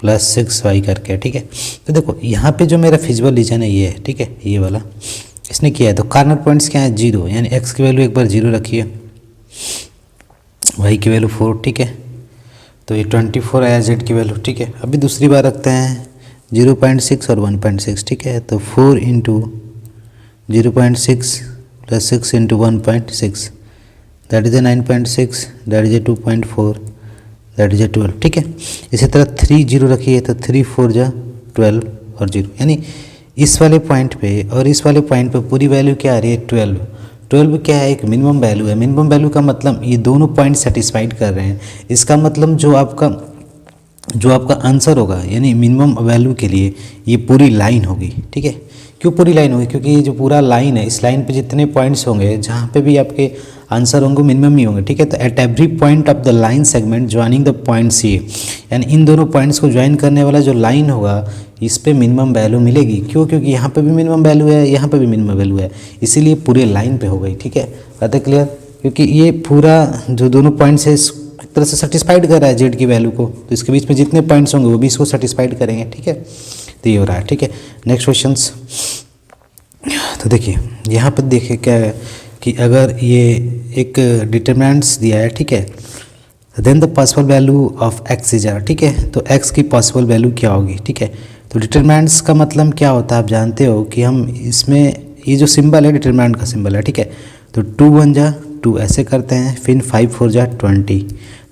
+ 6y करके, ठीक है। तो देखो यहाँ पे जो मेरा फिजिबल रीजन है ये है, ठीक है, ये वाला इसने किया है। तो कॉर्नर पॉइंट्स क्या है, 0, यानी x की वैल्यू एक बार 0 रखिए, y की वैल्यू 4, ठीक है। तो ये 24 आया z की वैल्यू, ठीक है। अभी दूसरी बार रखते हैं 0.6 और 1.6, ठीक है। तो 4 × 0.6 + 6 × 1.6 that is 9.6, that is 2.4, that is 12, ठीक है। इसी तरह 3 0 रखिए, तो 3 4 जा 12 और 0, यानी इस वाले पॉइंट पे और इस वाले पॉइंट पे पूरी वैल्यू क्या आ रही है, 12। 12 क्या है, एक मिनिमम वैल्यू है। मिनिमम वैल्यू का मतलब ये दोनों पॉइंट सेटिस्फाइड कर रहे हैं। इसका मतलब जो आपका आंसर होगा, यानी मिनिमम वैल्यू के लिए ये पूरी लाइन होगी, ठीक है। क्यों पूरी लाइन होगी, क्योंकि ये जो पूरा लाइन है, इस लाइन पे जितने पॉइंट्स होंगे, जहाँ पे भी आपके आंसर होंगे मिनिमम ही होंगे, ठीक है। तो at every point of the line segment joining the point C, यानी इन दोनों पॉइंट्स को ज्वाइन करने वाला जो लाइन होगा, इस पे मिनिमम वैल्यू मिलेगी। क्यों, क्योंकि यहाँ पे भी मिनिमम वैल्यू है, यहाँ पे भी मिनिमम वैल्यू है, इसीलिए पूरे लाइन पे हो गई, ठीक है। बात है क्लियर, क्योंकि ये पूरा जो दोनों पॉइंट्स है एक तरह से सेटिस्फाइड कर रहा है जेड की वैल्यू को, तो इसके बीच में जितने पॉइंट्स होंगे वो भी इसको सेटिस्फाइड करेंगे, ठीक है। तो ये हो रहा है, ठीक है। नेक्स्ट क्वेश्चंस, तो देखिए यहाँ पर देखिए क्या है कि अगर ये एक डिटरमिनेंट्स दिया है, ठीक है, then the possible value of x is, ठीक है। तो x की पॉसिबल वैल्यू क्या होगी, ठीक है। तो डिटरमिनेंट्स का मतलब क्या होता है, आप जानते हो कि हम इसमें ये जो सिंबल है डिटरमिनेंट का सिंबल है, ठीक है। तो 2 1 जा 2 ऐसे करते हैं, फिर 5 4 जा 20,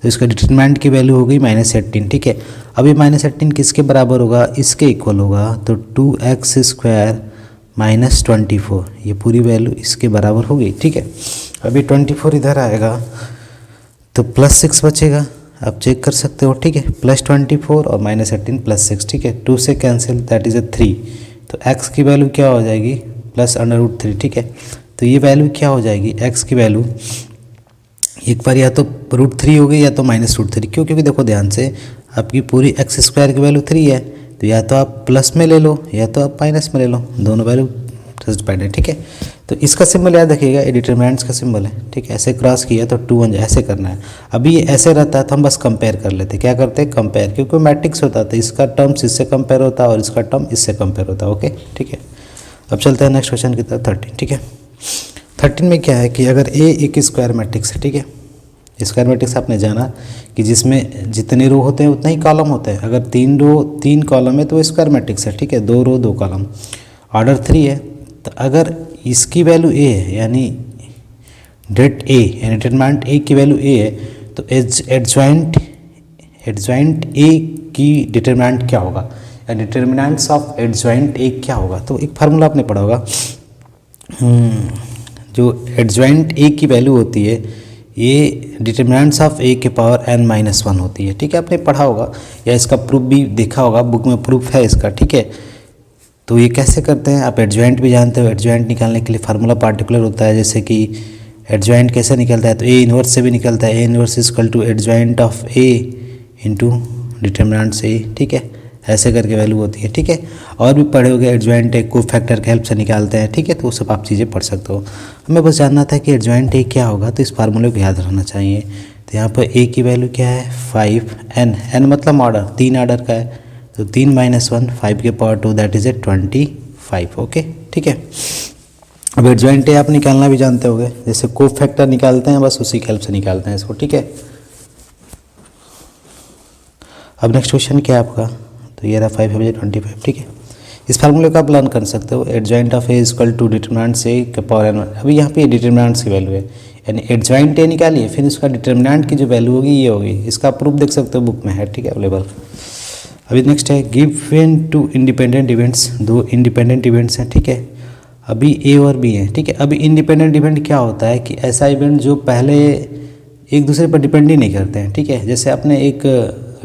तो तो इसका डिटरमिनेंट की वैल्यू हो गई -18, ठीक है। अब ये -18 किसके बराबर होगा, इसके इक्वल होगा, तो 2x² -24, ये पूरी वैल्यू इसके बराबर हो गई, ठीक है। अभी 24 इधर आएगा तो +6 बचेगा, आप चेक कर सकते हो, ठीक है। +24 और -18 +6, ठीक है। 2 से कैंसिल, दैट इज़ 3, तो x की वैल्यू क्या हो जाएगी +√3, ठीक है। तो ये वैल्यू क्या हो जाएगी, x की वैल्यू एक बार या तो √3 हो गई या तो -√3, क्यों, क्योंकि देखो ध्यान से आपकी पूरी x² की वैल्यू 3 है, तो या तो आप प्लस में ले लो या तो आप माइनस में ले लो, दोनों वैल्यू जस्टिफाइड है, ठीक है। तो इसका सिंबल याद रखिएगा, ये डिटरमिनेंट्स का सिंबल है, ठीक है। ऐसे क्रॉस किया तो 2 1 ऐसे करना है। अभी ये ऐसे रहता है तो हम बस कंपेयर कर लेते, क्या करते हैं, कंपेयर, क्योंकि मैट्रिक्स होता है तो इसका टर्म्स इससे कंपेयर होता है और इसका टर्म इससे कंपेयर होता है, ओके, ठीक है। अब चलते हैं नेक्स्ट क्वेश्चन की तरफ, 13, ठीक है। 13 में क्या है कि अगर ए एक स्क्वायर मैट्रिक्स है, ठीक है। स्क्वायर मैट्रिक्स आपने जाना कि जिसमें जितने रो होते हैं उतना ही कॉलम होते हैं। अगर 3 रो 3 कॉलम है तो वो स्क्वायर मैट्रिक्स है, ठीक है। 2 रो 2 कॉलम, ऑर्डर 3 है। तो अगर इसकी वैल्यू ए है यानी डेट ए यानी डिटरमिनेंट ए की वैल्यू ए है, तो एडजॉइंट ए की डिटरमिनेंट क्या होगा, या डिटरमिनेंट्स ऑफ एडजॉइंट ए क्या होगा। तो एक फार्मूला आपने पढ़ा होगा, जो एडजॉइंट ए की वैल्यू होती है ये डिटरमिनेंट्स ऑफ ए के पावर n-1 होती है, ठीक है। आपने पढ़ा होगा या इसका प्रूफ भी देखा होगा, बुक में प्रूफ है इसका, ठीक है। तो ये कैसे करते हैं, आप एडजॉइंट भी जानते हो। एडजॉइंट निकालने के लिए फार्मूला पार्टिकुलर होता है, जैसे कि एडजॉइंट कैसे निकलता है, तो ए इनवर्स से भी निकलता है। A inverse equal to adjoint of A into determinants A, ठीक है। ऐसे करके वैल्यू होती है, ठीक है। और भी पढ़े होगे एडजॉइंट ए को फैक्टर के हेल्प से निकालते हैं, ठीक है। तो वो सब आप चीज़ें पढ़ सकते हो। हमें बस जानना था कि एडजॉइंट ए क्या होगा, तो इस फार्मूले को याद रखना चाहिए। तो यहाँ पर ए की वैल्यू क्या है 5, n मतलब ऑर्डर 3 ऑर्डर का है, तो 3 - 1 5 के पावर 2 दैट इज़ 25, ओके, ठीक है। अब एडजॉइंट ए आप निकालना भी जानते होगे, जैसे को फैक्टर निकालते हैं बस उसी के हेल्प से निकालते हैं इसको, ठीक है। अब नेक्स्ट क्वेश्चन क्या है आपका, तो ये रहा 5 है 25, ठीक है। इस फार्मूले को आप लर्न कर सकते हो, adjoint of A equal to determinants A के पावर n। अभी यहाँ पे डिटरमिनेंट्स की वैल्यू है, यानी एडजॉइंट ए निकालिए, फिर इसका डिटरमिनेंट की जो वैल्यू होगी ये होगी। इसका प्रूफ देख सकते हो, बुक में है, ठीक है, अवेलेबल। अभी नेक्स्ट है given 2 independent events, 2 independent events हैं, ठीक है। अभी ए और बी है, ठीक है। अभी इंडिपेंडेंट इवेंट क्या होता है कि ऐसा इवेंट जो पहले एक दूसरे पर डिपेंड ही नहीं करते हैं, ठीक है। जैसे आपने एक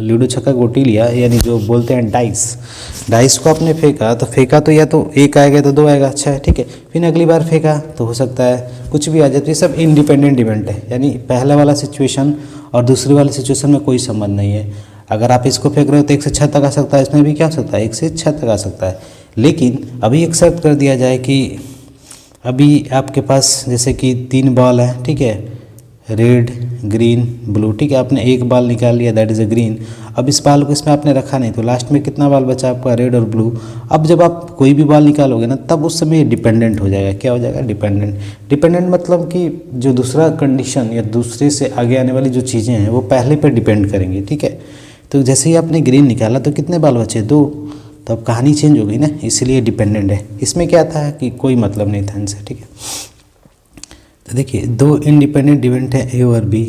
लूडो छक्का गोटी लिया, यानी जो बोलते हैं डाइस को आपने फेंका तो या तो 1 आएगा तो 2 आएगा, अच्छा है, ठीक है। फिर अगली बार फेंका तो हो सकता है कुछ भी आ जाए। तो ये सब इंडिपेंडेंट इवेंट है, यानी पहला वाला सिचुएशन और दूसरी वाली सिचुएशन में कोई संबंध नहीं है। अगर आप इसको फेंक रहे हो तो 1 से 6 तक आ सकता है, इसमें भी क्या हो सकता है 1 से 6 तक आ सकता है। लेकिन अभी एक शर्त कर दिया जाए कि अभी आपके पास जैसे कि 3 बॉल है, ठीक है, रेड ग्रीन ब्लू, ठीक है। आपने एक बॉल निकाल लिया दैट इज़ अ ग्रीन। अब इस बॉल को इसमें आपने रखा नहीं, तो लास्ट में कितना बॉल बचा आपका, रेड और ब्लू। अब जब आप कोई भी बॉल निकालोगे ना, तब उस समय डिपेंडेंट हो जाएगा। क्या हो जाएगा, डिपेंडेंट मतलब कि जो दूसरा कंडीशन या दूसरे से आगे आने वाली जो चीज़ें हैं वो पहले पर डिपेंड करेंगे, ठीक है। तो जैसे ही आपने ग्रीन निकाला तो कितने बॉल बचे, 2, तो अब कहानी चेंज हो गई ना, इसलिए डिपेंडेंट है। इसमें क्या था कि कोई मतलब नहीं था इनसे, ठीक है। तो देखिए 2 इंडिपेंडेंट इवेंट है ए और बी,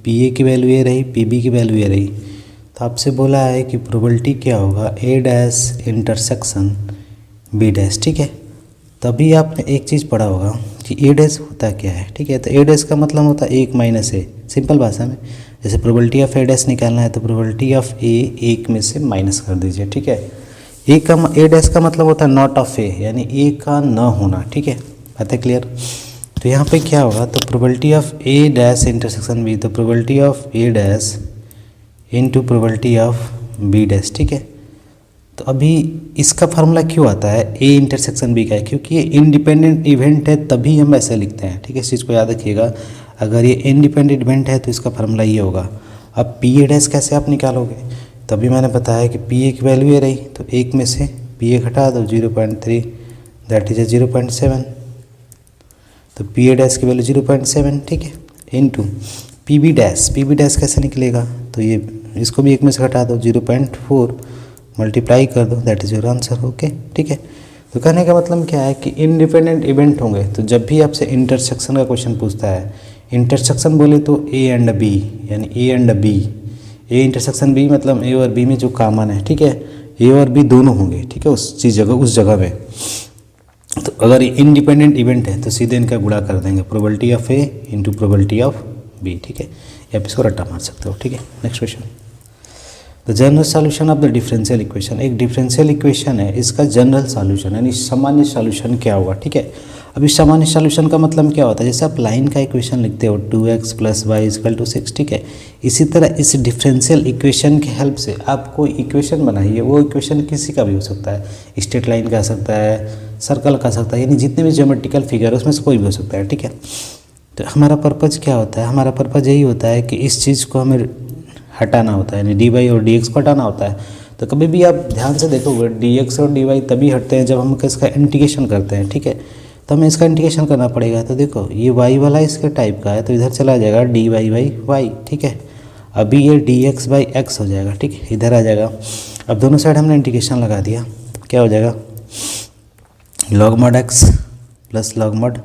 पी ए की वैल्यू ये रही, पी बी की वैल्यू ये रही। तो आपसे बोला है कि प्रोबेबिलिटी क्या होगा ए डैश इंटरसेक्शन बी डैश, ठीक है। तभी आपने एक चीज़ पढ़ा होगा कि ए डैश होता क्या है, ठीक है। तो ए डैश का मतलब होता है 1 - ए, सिंपल भाषा में। जैसे प्रोबेबिलिटी ऑफ ए डैश निकालना है तो प्रोबेबिलिटी ऑफ ए 1 में से माइनस कर दीजिए, ठीक है। ए डैश का मतलब होता है नॉट ऑफ ए, यानी ए का न होना, ठीक है, बात है क्लियर। तो यहाँ पे क्या होगा, तो probability of A dash intersection B, तो probability of A dash into probability of B dash, ठीक है। तो अभी इसका फार्मूला क्यों आता है ए इंटरसेक्शन बी का है, क्योंकि ये इंडिपेंडेंट इवेंट है तभी हम ऐसे लिखते हैं, ठीक है। इस चीज़ को याद रखिएगा, अगर ये इंडिपेंडेंट इवेंट है तो इसका फार्मूला ये होगा। अब पी ए डैश कैसे आप निकालोगे, तभी मैंने बताया कि पी ए की वैल्यू ये रही, तो 1 में से पी ए घटा दो 0.3 दैट इज 0.7, तो पी ए डैश की वैल्यू 0.7, ठीक है, इनटू पी बी डैश कैसे निकलेगा, तो ये इसको भी 1 में से घटा दो 0.4 मल्टीप्लाई कर दो that is your answer, okay, ठीक है। तो कहने का मतलब क्या है कि इंडिपेंडेंट इवेंट होंगे तो जब भी आपसे इंटरसेक्शन का क्वेश्चन पूछता है, इंटरसेक्शन बोले तो ए एंड बी, यानी A and B, A intersection B मतलब ए और बी में जो कॉमन है, ठीक है, ए और बी दोनों होंगे, ठीक है, उस जगह में। तो अगर इंडिपेंडेंट इवेंट है तो सीधे इनका गुणा कर देंगे, probability of A into probability of B, ठीक है, या इसको रट्टा मार सकते हो, ठीक है। Next question, the general solution of the differential equation. एक डिफरेंशियल इक्वेशन है, इसका जनरल सॉल्यूशन यानी सामान्य सॉल्यूशन क्या होगा, ठीक है। अभी सामान्य सॉल्यूशन का मतलब क्या होता है, जैसे आप लाइन का इक्वेशन लिखते हो 2x + y = 6, ठीक है, इसी तरह इस डिफरेंशियल इक्वेशन की हेल्प से आप कोई इक्वेशन बनाइए, वो इक्वेशन किसी का भी हो सकता है, स्ट्रेट लाइन का हो सकता है, सर्कल का हो सकता है, यानी जितने भी ज्योमेट्रिकल फिगर है उसमें से कोई भी हो सकता है, ठीक है। तो हमारा पर्पज़ क्या होता है, हमारा पर्पज़ यही होता है कि इस चीज़ को हमें हटाना होता है, यानी डी वाई और डी एक्स को हटाना होता है। तो कभी भी आप ध्यान से देखोगे डी एक्स और डी वाई तभी हटते हैं जब हम इसका इंटीग्रेशन करते हैं, ठीक है। तो हमें इसका इंटीग्रेशन करना पड़ेगा। तो देखो ये वाई वाला इसके टाइप का है, तो इधर चला जाएगा डी वाई बाई वाई, ठीक है। अभी ये डी एक्स बाई एक्स हो जाएगा, ठीक है, इधर आ जाएगा। अब दोनों साइड हमने इंटीग्रेशन लगा दिया, क्या हो जाएगा, log mod X plus log mod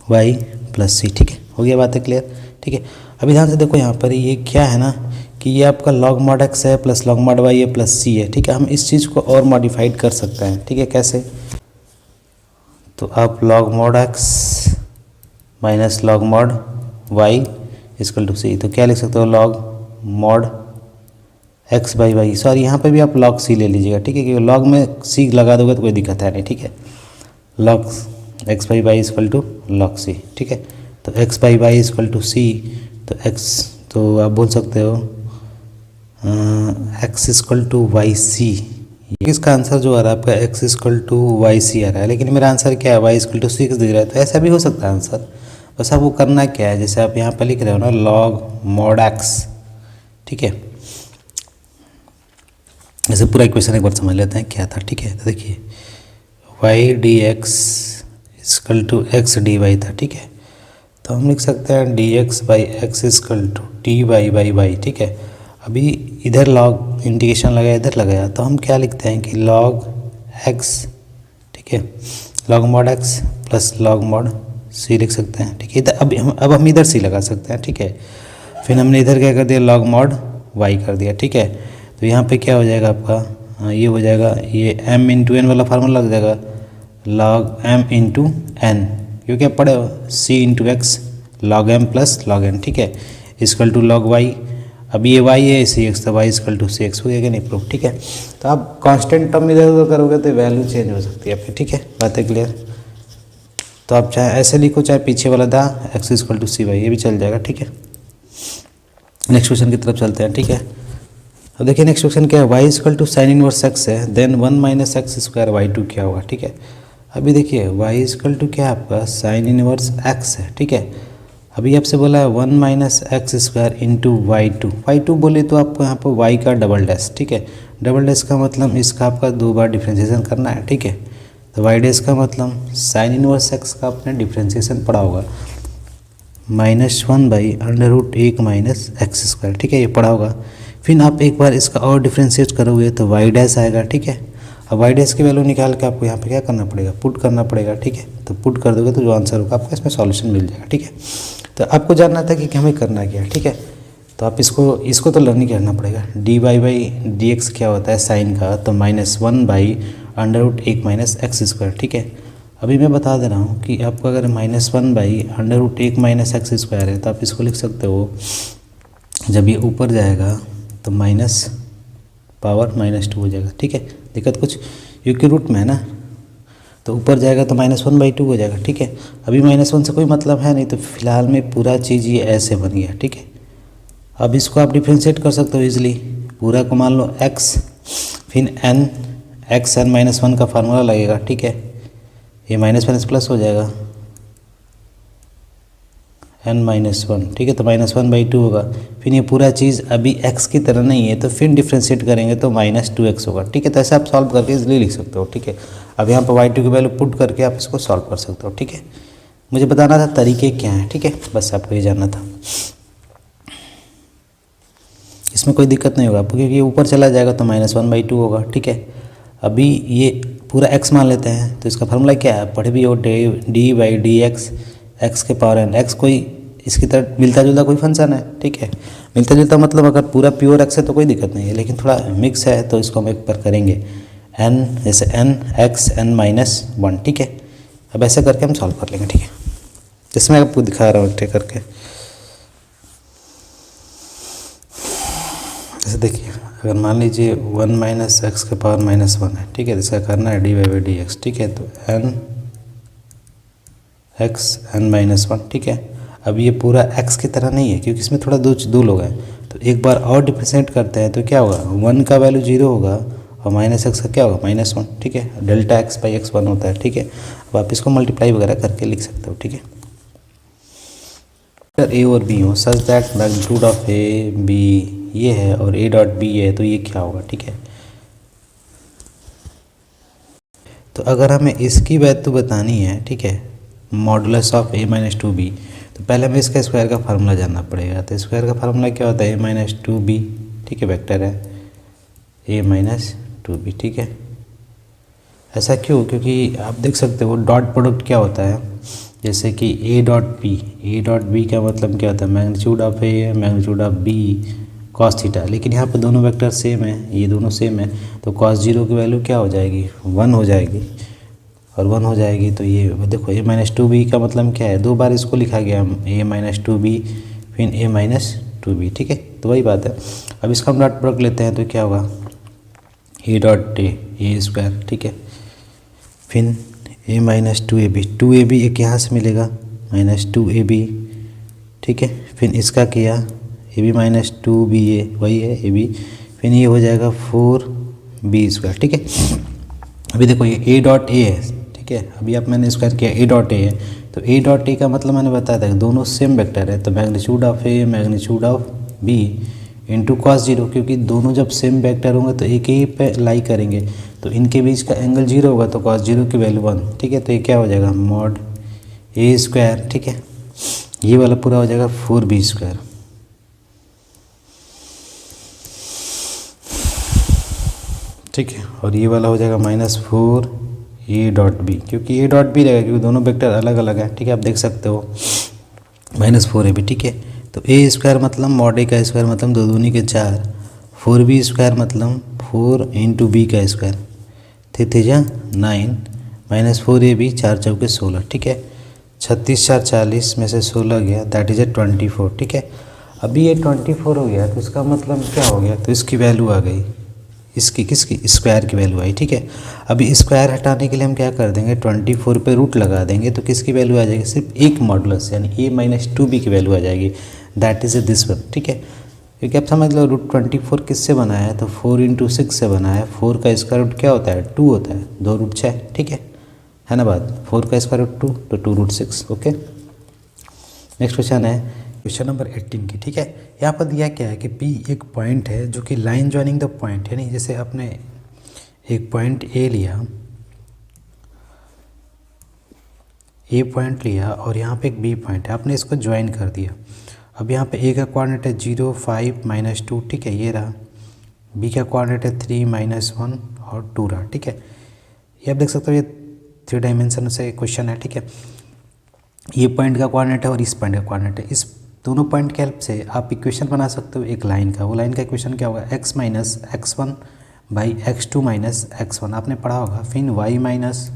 Y plus C, ठीक है, हो गया, बात है क्लियर, ठीक है। अभी ध्यान से देखो यहाँ पर ये क्या है ना कि ये आपका log mod x है प्लस log mod y है प्लस c है, ठीक है। हम इस चीज़ को और मॉडिफाइड कर सकते हैं, ठीक है, कैसे, तो आप log mod x minus log mod y = c, तो क्या लिख सकते हो, log mod x by y, sorry यहाँ पे भी आप log c ले लीजिएगा, ठीक है, क्योंकि log में c लगा दोगे तो कोई दिक्कत है नहीं, ठीक है। log x by y = log c, ठीक है। तो x बाई वाई = c, तो x, तो आप बोल सकते हो x = YC। इसका आंसर जो आ रहा है आपका x = YC आ रहा है, लेकिन मेरा आंसर क्या है, y = 6 दे रहा है, तो ऐसा भी हो सकता है आंसर। बस आपको करना क्या है, जैसे आप यहाँ पर लिख रहे हो ना log mod x, ठीक है, ऐसे पूरा इक्वेशन एक बार समझ लेते हैं क्या था, ठीक है। तो देखिए y dx = x dy था, ठीक है, तो हम लिख सकते हैं dx by x = dy by y, ठीक है। अभी इधर लॉग इंटीग्रेशन लगाया, इधर लगाया, तो हम क्या लिखते हैं कि log x, ठीक है, log mod x plus log mod c लिख सकते हैं, ठीक है। इधर अब हम इधर c लगा सकते हैं, ठीक है। फिर हमने इधर क्या कर दिया, log mod y कर दिया, ठीक है। तो यहाँ पे क्या हो जाएगा आपका, ये हो जाएगा, ये m × n वाला फार्मूला लग जाएगा, log m × n, क्योंकि आप पढ़े हो c × x log m plus log n, ठीक है, = log y। अभी ये y है सी एक्स, तो y = cx हो गया कि नहीं, प्रूफ, ठीक है। तो आप कांस्टेंट टर्म इधर उधर करोगे तो वैल्यू चेंज हो सकती है आपकी, ठीक है, बात है क्लियर। तो आप चाहे ऐसे लिखो, चाहे पीछे वाला था x = cy, ये भी चल जाएगा, ठीक है। नेक्स्ट क्वेश्चन की तरफ चलते हैं, ठीक है। अब देखिए नेक्स्ट क्वेश्चन क्या है, y = sin इनवर्स x है, देन 1 - x² y2 क्या होगा, ठीक है। अभी देखिए y = क्या है आपका sin इनवर्स x है, ठीक है। अभी आपसे बोला है 1 - x² × y2 बोले तो आपको यहाँ पर y का डबल डैश, ठीक है। डबल डैश का मतलब इसका आपका 2 बार डिफ्रेंशिएशन करना है, ठीक है। तो y डैश का मतलब sin इनवर्स x का आपने डिफ्रेंशिएशन पढ़ा होगा, -1/√1 - x², ठीक है, ये पढ़ा होगा। फिर आप एक बार इसका और डिफ्रेंशिएट करोगे तो y डैश आएगा, ठीक है। अब y डैश की वैल्यू निकाल के आपको यहाँ पे क्या करना पड़ेगा, पुट करना पड़ेगा, ठीक है। तो पुट कर दोगे तो जो आंसर होगा आपको इसमें सॉल्यूशन मिल जाएगा, ठीक है। तो आपको जानना था कि हमें करना क्या है, ठीक है। तो आप इसको तो लर्निंग करना पड़ेगा, dy बाई dx क्या होता है साइन का, तो -1/√1 - x², ठीक है। अभी मैं बता दे रहा हूँ कि आपको अगर -1/√1 - x² है तो आप इसको लिख सकते हो, जब ये ऊपर जाएगा तो माइनस पावर -2 हो जाएगा, ठीक है। दिक्कत कुछ, क्योंकि रूट में है ना, तो ऊपर जाएगा तो -1/2 हो जाएगा, ठीक है। अभी -1 से कोई मतलब है नहीं, तो फिलहाल में पूरा चीज़ ये ऐसे बन गया, ठीक है। अब इसको आप डिफ्रेंशिएट कर सकते हो इजीली, पूरा को मान लो x, फिर n, xn - 1 का फार्मूला लगेगा, ठीक है। ये माइनस प्लस हो जाएगा, n-1, ठीक है, तो -1/2 होगा। फिर ये पूरा चीज़ अभी x की तरह नहीं है, तो फिर डिफ्रेंशिएट करेंगे तो -2x होगा, ठीक है। तो ऐसे आप सॉल्व करके इसलिए लिख सकते हो, ठीक है। अब यहाँ पर y2 की वैल्यू पुट करके आप इसको सॉल्व कर सकते हो, ठीक है। मुझे बताना था तरीके क्या हैं, ठीक है, बस आपको ये जानना था। इसमें कोई दिक्कत नहीं होगा आपको, क्योंकि ये ऊपर चला जाएगा तो -1/2 होगा, ठीक है। अभी ये पूरा x मान लेते हैं, तो इसका फार्मूला क्या है, पढ़े भी हो, dy/dx x के पावर n, x कोई इसकी तरह मिलता जुलता कोई फंक्शन है, ठीक है। मिलता जुलता मतलब अगर पूरा प्योर एक्स है तो कोई दिक्कत नहीं है, लेकिन थोड़ा मिक्स है तो इसको हम एक बार करेंगे एन, जैसे n x n minus one, ठीक है। अब ऐसे करके हम सॉल्व कर लेंगे, ठीक है। जैसे मैं आपको दिखा रहा हूँ एक करके, जैसे देखिए अगर मान लीजिए वन माइनस एक्स के पावर माइनस वन है, ठीक है, इसका करना है d Y by D x, ठीक है। तो n x n minus one, ठीक है। अब ये पूरा एक्स की तरह नहीं है क्योंकि इसमें थोड़ा दो लोग हैं, तो एक बार और डिफरेंशिएट करते हैं तो क्या होगा, वन का वैल्यू जीरो होगा और माइनस एक्स का क्या होगा माइनस वन, ठीक है। Delta x by x one होता है, ठीक है। अब आप इसको मल्टीप्लाई वगैरह करके लिख सकते हो, ठीक है। अगर ए और बी हो such that magnitude of A B ये है और ए डॉट बी है, तो ये क्या होगा, ठीक है। तो अगर हमें इसकी वैल्यू बतानी है, ठीक है, modulus of A minus two B, तो पहले हमें इसका स्क्वायर का फार्मूला जानना पड़ेगा। तो स्क्वायर का फार्मूला क्या होता है, ए माइनस टू बी, ठीक है, वेक्टर है ए माइनस टू बी, ठीक है। ऐसा क्यों, क्योंकि आप देख सकते हो डॉट प्रोडक्ट क्या होता है, जैसे कि ए डॉट बी का मतलब क्या होता है, magnitude of A magnitude of B cos theta. लेकिन यहाँ पे दोनों वेक्टर सेम है, ये दोनों सेम है, तो कॉस जीरो की वैल्यू क्या हो जाएगी, वन हो जाएगी, और वन हो जाएगी। तो ये देखो ए माइनस टू बी का मतलब क्या है, दो बार इसको लिखा गया ए माइनस टू बी फिर ए माइनस टू बी, ठीक है। तो वही बात है। अब इसका हम डॉट प्रोडक्ट लेते हैं तो क्या होगा, ए डॉट ए स्क्वायर, ठीक है, फिर ए माइनस टू ए बी एक यहाँ से मिलेगा माइनस टू ए बी, ठीक है। फिर इसका किया A B minus two B A, वही है ए बी, फिर ये हो जाएगा फोर बी स्क्वायर, ठीक है। अभी देखो ये ए डॉट ए है, ठीक है। अभी आप मैंने स्क्वायर किया ए डॉट ए है, तो ए डॉट ए का मतलब मैंने बताया था दोनों सेम वेक्टर है, तो magnitude of A magnitude of B into cos zero, क्योंकि दोनों जब सेम वेक्टर होंगे तो एक ही पे लाई करेंगे, तो इनके बीच का एंगल जीरो होगा, तो कॉस जीरो की वैल्यू वन, ठीक है। तो ये क्या हो जाएगा मॉड ए स्क्वायर, ठीक है। ये वाला पूरा हो जाएगा फोर बी स्क्वायर, ठीक है। और ये वाला हो जाएगा minus four A dot B, क्योंकि ए डॉट बी रहेगा क्योंकि दोनों वेक्टर अलग अलग है, ठीक है। आप देख सकते हो माइनस फोर ए बी, ठीक है। तो ए स्क्वायर मतलब मॉड ए का स्क्वायर मतलब दो दूनी के चार, फोर बी स्क्वायर मतलब फोर इंटू बी का स्क्वायर, थीजा nine, minus four A B चार चौके सोलह, ठीक है। 36 चार 40 में से 16 गया, दैट इज ए 24, ठीक है। अभी ये 24 हो गया तो इसका मतलब क्या हो गया, तो इसकी वैल्यू आ गई, इसकी किसकी स्क्वायर की वैल्यू आई, ठीक है। अभी स्क्वायर हटाने के लिए हम क्या कर देंगे 24 पे रूट लगा देंगे, तो किसकी वैल्यू आ जाएगी, सिर्फ एक मॉडुलस यानी ए माइनस टू बी की वैल्यू आ जाएगी, दैट इज़ दिस वन, ठीक है। क्योंकि आप समझ लो रूट 24 किससे बना है, तो 4 इंटू सिक्स से बना है, 4 का स्क्वायर रूट क्या होता है 2 होता है, 2 रूट 6, ठीक है ना बात। 4 का स्क्वायर रूट 2 तो 2 रूट 6, ओके। नेक्स्ट क्वेश्चन है क्वेश्चन नंबर 18 की, ठीक है। यहाँ पर दिया क्या है कि P एक पॉइंट है जो कि लाइन ज्वाइनिंग द पॉइंट, यानी जैसे आपने एक पॉइंट ए लिया, ए पॉइंट लिया और यहाँ पे एक बी पॉइंट है, आपने इसको ज्वाइन कर दिया। अब यहाँ पे ए का कोऑर्डिनेट है 0 5 माइनस 2, ठीक है, ये रहा। बी का कोऑर्डिनेट है 3 माइनस 1 और 2 रहा, ठीक है। ये आप देख सकते हो ये 3 डायमेंशन से क्वेश्चन है, ठीक है। ये पॉइंट का कोऑर्डिनेट है और इस पॉइंट का कोऑर्डिनेट है, इस दोनों पॉइंट के हेल्प से आप इक्वेशन बना सकते हो एक लाइन का। वो लाइन का इक्वेशन क्या होगा, x minus x one by x two minus x one, आपने पढ़ा होगा। फिर y minus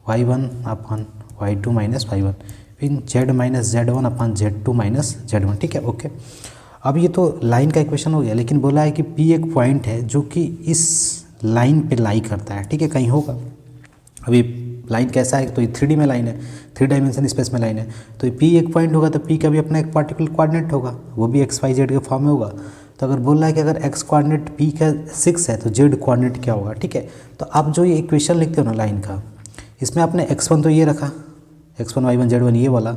y one upon y two minus y one, फिर z minus z one upon z two minus z one, ठीक है, okay. अब ये तो लाइन का इक्वेशन हो गया, लेकिन बोला है कि P एक पॉइंट है जो कि इस लाइन पे लाई करता है, ठीक है, कहीं होगा। अभी लाइन कैसा है, तो ये 3D में लाइन है, 3 डायमेंशन स्पेस में लाइन है, तो P एक पॉइंट होगा तो P का भी अपना एक पार्टिकुलर कोऑर्डिनेट होगा, वो भी एक्स वाई जेड के फॉर्म में होगा। तो अगर बोल रहा है कि अगर x कोऑर्डिनेट P का 6 है तो z कोऑर्डिनेट क्या होगा, ठीक है। तो आप जो ये इक्वेशन लिखते हो ना लाइन का, इसमें आपने x1 तो ये रखा, x1 y1 z1 ये वाला,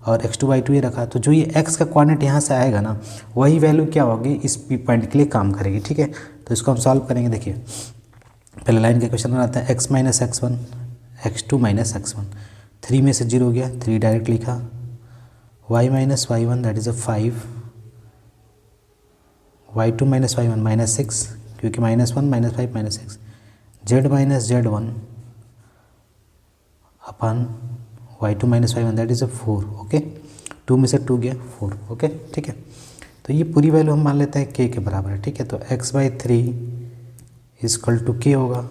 और x2 y2 ये रखा, तो जो ये x का कोऑर्डिनेट यहाँ से आएगा ना, वही वैल्यू क्या होगी इस P पॉइंट के लिए काम करेगी, ठीक है। तो इसको हम सॉल्व करेंगे। देखिए पहले लाइन का क्वेश्चन बनाते हैं, x minus x one x two minus x one, 3 में से 0 हो गया, 3 डायरेक्ट लिखा, y minus y one that is a 5, y2 minus y one minus 6, क्योंकि minus 1 minus 5 minus 6, z minus z one upon y2 minus y one that is a 4, okay. 2 में से 2 गया 4, okay ठीक है। तो ये पूरी वैल्यू हम मान लेते हैं k के बराबर है, ठीक है। तो x/3 इजकल टू k होगा,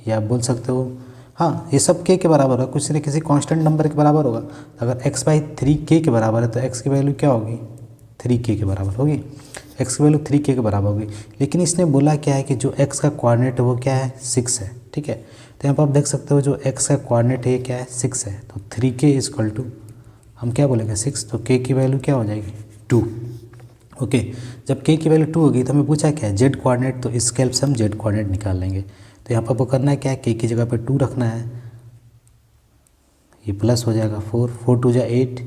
या आप बोल सकते हो हाँ ये सब k के बराबर होगा, कुछ न किसी कांस्टेंट नंबर के बराबर होगा। अगर x/3 k के बराबर है तो x की वैल्यू क्या होगी, 3k के बराबर होगी, x की वैल्यू 3k के बराबर होगी। लेकिन इसने बोला क्या है कि जो x का कोऑर्डिनेट है वो क्या है, 6 है, ठीक है। तो यहाँ पर आप देख सकते हो जो x का कोऑर्डिनेट है क्या है, 6 है। तो 3k इजकल टू हम क्या बोलेंगे 6, तो k की वैल्यू क्या हो जाएगी 2, ओके। जब k की वैल्यू 2 होगी तो हमें पूछा क्या है z कोऑर्डिनेट, तो इसके हेल्प से हम z कोऑर्डिनेट निकाल लेंगे। तो यहाँ पर आपको करना है क्या है, k की जगह पे 2 रखना है, ये प्लस हो जाएगा 4, 4 2 जा 8,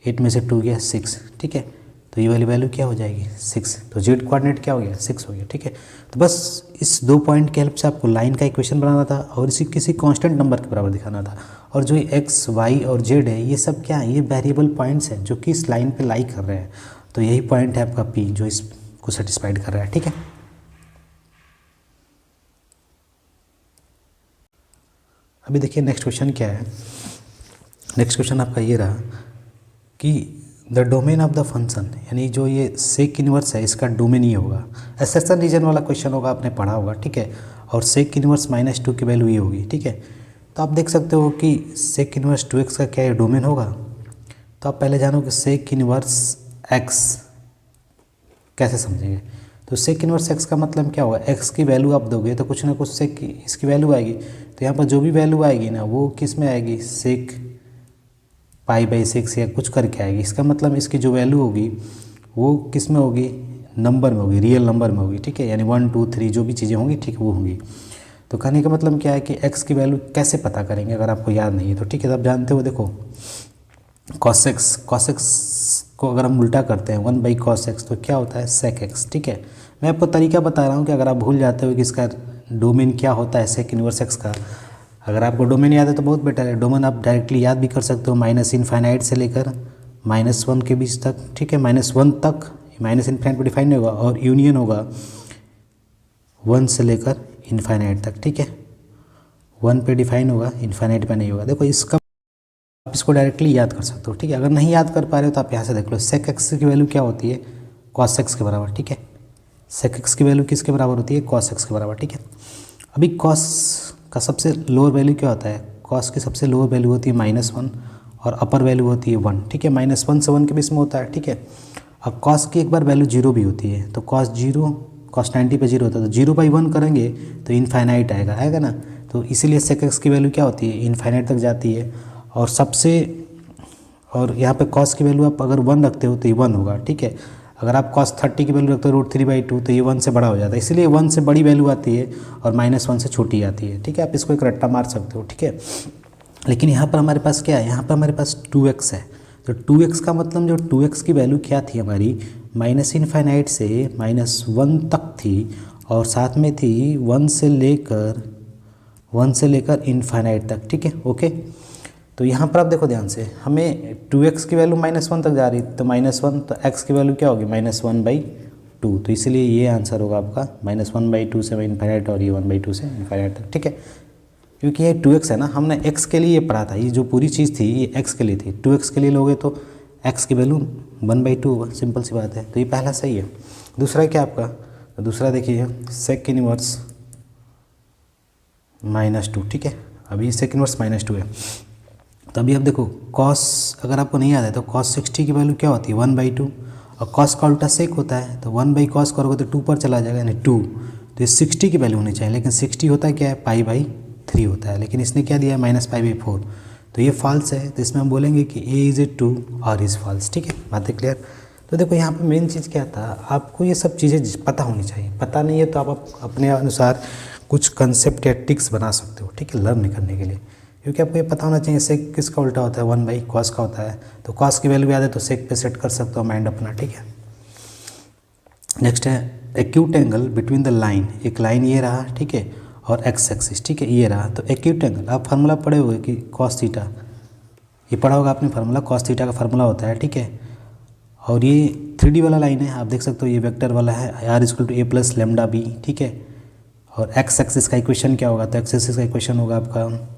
8 में से 2 गया 6, ठीक है। तो ये वाली वैल्यू क्या हो जाएगी 6, तो z कोऑर्डिनेट क्या हो गया 6 हो गया, ठीक है। तो बस इस 2 पॉइंट के हेल्प से आपको लाइन का इक्वेशन बनाना था और इसी किसी कांस्टेंट नंबर के बराबर दिखाना था। और जो ये x, y और z है ये सब क्या है, ये वेरिएबल पॉइंट्स हैं जो कि इस लाइन पे लाई कर रहे हैं। तो यही पॉइंट है आपका p जो इसको सेटिस्फाइड कर रहा है, ठीक है। अभी देखिए नेक्स्ट क्वेश्चन क्या है। नेक्स्ट क्वेश्चन आपका ये रहा कि the domain of the function, यानी जो ये सेक इनवर्स है इसका डोमेन ये होगा। एक्सेशन रीजन वाला क्वेश्चन होगा, आपने पढ़ा होगा, ठीक है। और सेक इनवर्स -2 की वैल्यू ये होगी, ठीक है। तो आप देख सकते हो कि सेक इनवर्स 2x का क्या ये डोमेन होगा। तो आप पहले जानो कि सेक इनवर्स x कैसे समझेंगे। तो सेक इनवर्स x का मतलब क्या होगा, x की वैल्यू आप दोगे तो कुछ ना कुछ सेक इसकी वैल्यू आएगी। तो यहाँ पर जो भी वैल्यू आएगी ना वो किस में आएगी, सेक π/6 या कुछ करके आएगी। इसका मतलब इसकी जो वैल्यू होगी वो किस में होगी, नंबर में होगी, रियल नंबर में होगी, ठीक है। यानी 1 2 3 जो भी चीज़ें होंगी, ठीक है, वो होंगी। तो कहने का मतलब क्या है कि x की वैल्यू कैसे पता करेंगे अगर आपको याद नहीं है तो, ठीक है। तो आप जानते हो, देखो cos x को अगर हम उल्टा करते हैं 1/cos x तो क्या होता है sec x, ठीक है। मैं आपको तरीका बता रहा हूँ कि अगर आप भूल जाते हो कि इसका डोमेन क्या होता है सेक इनवर्स x का, अगर आपको डोमेन याद है तो बहुत बेटर है। डोमेन आप डायरेक्टली याद भी कर सकते हो, -∞ से लेकर -1 के बीच तक, ठीक है। -1 तक -∞ पर डिफाइन नहीं होगा, और यूनियन होगा 1 से लेकर इन्फाइनाइट तक, ठीक है। 1 पे डिफाइन होगा, इन्फाइनाइट पे नहीं होगा। देखो इसका आप इसको डायरेक्टली याद कर सकते हो, ठीक है। अगर नहीं याद कर पा रहे हो तो आप यहाँ से देख लो, सेक एक्स की वैल्यू क्या होती है, कॉस एक्स के बराबर, ठीक है। सेक एक्स की वैल्यू किसके बराबर होती है, कॉस एक्स के बराबर, ठीक है। अभी कॉस का सबसे लोअर वैल्यू क्या होता है, कॉस की सबसे लोअर वैल्यू होती है -1 और अपर वैल्यू होती है 1, ठीक है। -1 से 1 के बीच में होता है, ठीक है। अब कॉस की एक बार वैल्यू 0 भी होती है, तो कॉस 90 पे 0 होता है, तो 0/1 करेंगे तो इनफाइनाइट आएगा ना। तो इसीलिए सेक एक्स की वैल्यू क्या होती है, इनफाइनाइट तक जाती है। और यहाँ पे कॉस की वैल्यू आप अगर 1 रखते हो तो ये 1 होगा, ठीक है। अगर आप cos 30 की वैल्यू रखते हो √3/2 तो ये 1 से बड़ा हो जाता है, इसलिए 1 से बड़ी वैल्यू आती है और -1 से छोटी आती है, ठीक है। आप इसको एक रट्टा मार सकते हो, ठीक है। लेकिन यहाँ पर हमारे पास क्या है, यहाँ पर हमारे पास 2x है। तो 2x का मतलब जो 2x की वैल्यू क्या थी हमारी, -∞ से -1 तक थी, और साथ में थी 1 से लेकर इनफाइनाइट तक, ठीक है, ओके। तो यहाँ पर आप देखो ध्यान से, हमें 2x की वैल्यू -1 तक जा रही, तो -1, तो x की वैल्यू क्या होगी -1/2, तो इसलिए ये आंसर होगा आपका -1/2 से इनफाइनाइट और ये 1/2 से इनफाइनाइट तक, ठीक है। क्योंकि ये 2x है ना, हमने x के लिए पढ़ा था, ये जो पूरी चीज़ थी ये x के लिए थी। 2x के लिए लोगे तो x की वैल्यू 1/2 होगा, सिंपल सी बात है। तो ये पहला सही है। दूसरा क्या आपका, तो दूसरा देखिए सेक इनवर्स -2, ठीक है। अभी सेक इनवर्स -2 है। तो अभी आप देखो कॉस, अगर आपको नहीं याद है तो cos 60 की वैल्यू क्या होती है 1/2, और कॉस का उल्टा सेक होता है, तो 1/cos करोगे तो 2 पर चला जाएगा, यानी 2। तो ये 60 की वैल्यू होनी चाहिए, लेकिन 60 होता है क्या है, π/3 होता है, लेकिन इसने क्या दिया है -π/4, तो ये फॉल्स है। तो इसमें हम बोलेंगे कि A इज़ ट्रू और इज़ फॉल्स, ठीक है, बातें क्लियर। तो देखो यहाँ पे मेन चीज़ क्या था, आपको ये सब चीज़ें पता होनी चाहिए। पता नहीं है तो आप अपने अनुसार कुछ कंसेप्ट या टिक्स बना सकते हो, ठीक है, लर्न करने के लिए। क्योंकि आपको ये पता होना चाहिए सेक किसका उल्टा होता है, 1/cos का होता है। तो cos की वैल्यू याद है तो सेक पे सेट कर सकते हो माइंड अपना, ठीक है। नेक्स्ट है acute angle between the line, एक लाइन ये रहा, ठीक है, और x एक्सिस, ठीक है, ये रहा। तो एक्यूट एंगल आप फार्मूला पढ़े हुए कि cos थीटा, ये पढ़ा होगा आपने फार्मूला, cos थीटा का फार्मूला होता है, ठीक है। और ये 3D वाला लाइन है, आप देख सकते हो ये वेक्टर वाला है, r = a + λb, ठीक है। और x एक्सिस का इक्वेशन क्या होगा, तो x एक्सिस का इक्वेशन होगा आपका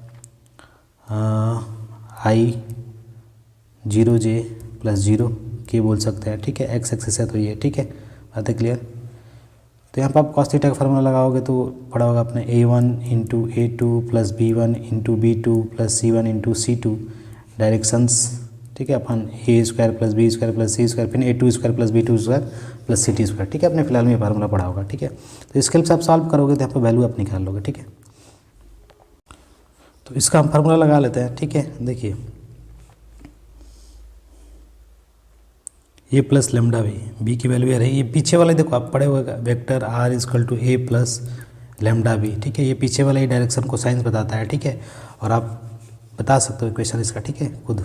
I 0j प्लस 0 के बोल सकते हैं, ठीक है। एक्स एक्सिस है तो ये, ठीक है, बात है क्लियर। तो यहाँ पर आप कॉस थीटा का फार्मूला लगाओगे तो पड़ा होगा अपने A1 into A2 plus B1 into B2 plus C1 into C2 directions, ठीक है, अपन A² plus B² plus C² फिर A2² plus B2² plus CT², ठीक है। अपने फिलहाल में ये फार्मूला पढ़ा होगा, ठीक है। तो इसके लिए आप सॉल्व करोगे तो यहाँ पर वैल्यू आप निकाल लोगे, ठीक है। तो इसका हम फार्मूला लगा लेते हैं, ठीक है। देखिए ए प्लस लेमडा बी की वैल्यू ये रही, ये पीछे वाला देखो आप पढ़े हुए vector r equal to A plus lambda B, ठीक है। ये पीछे वाला ही डायरेक्शन को साइंस बताता है, ठीक है। और आप बता सकते हो इक्वेशन इसका, ठीक है, खुद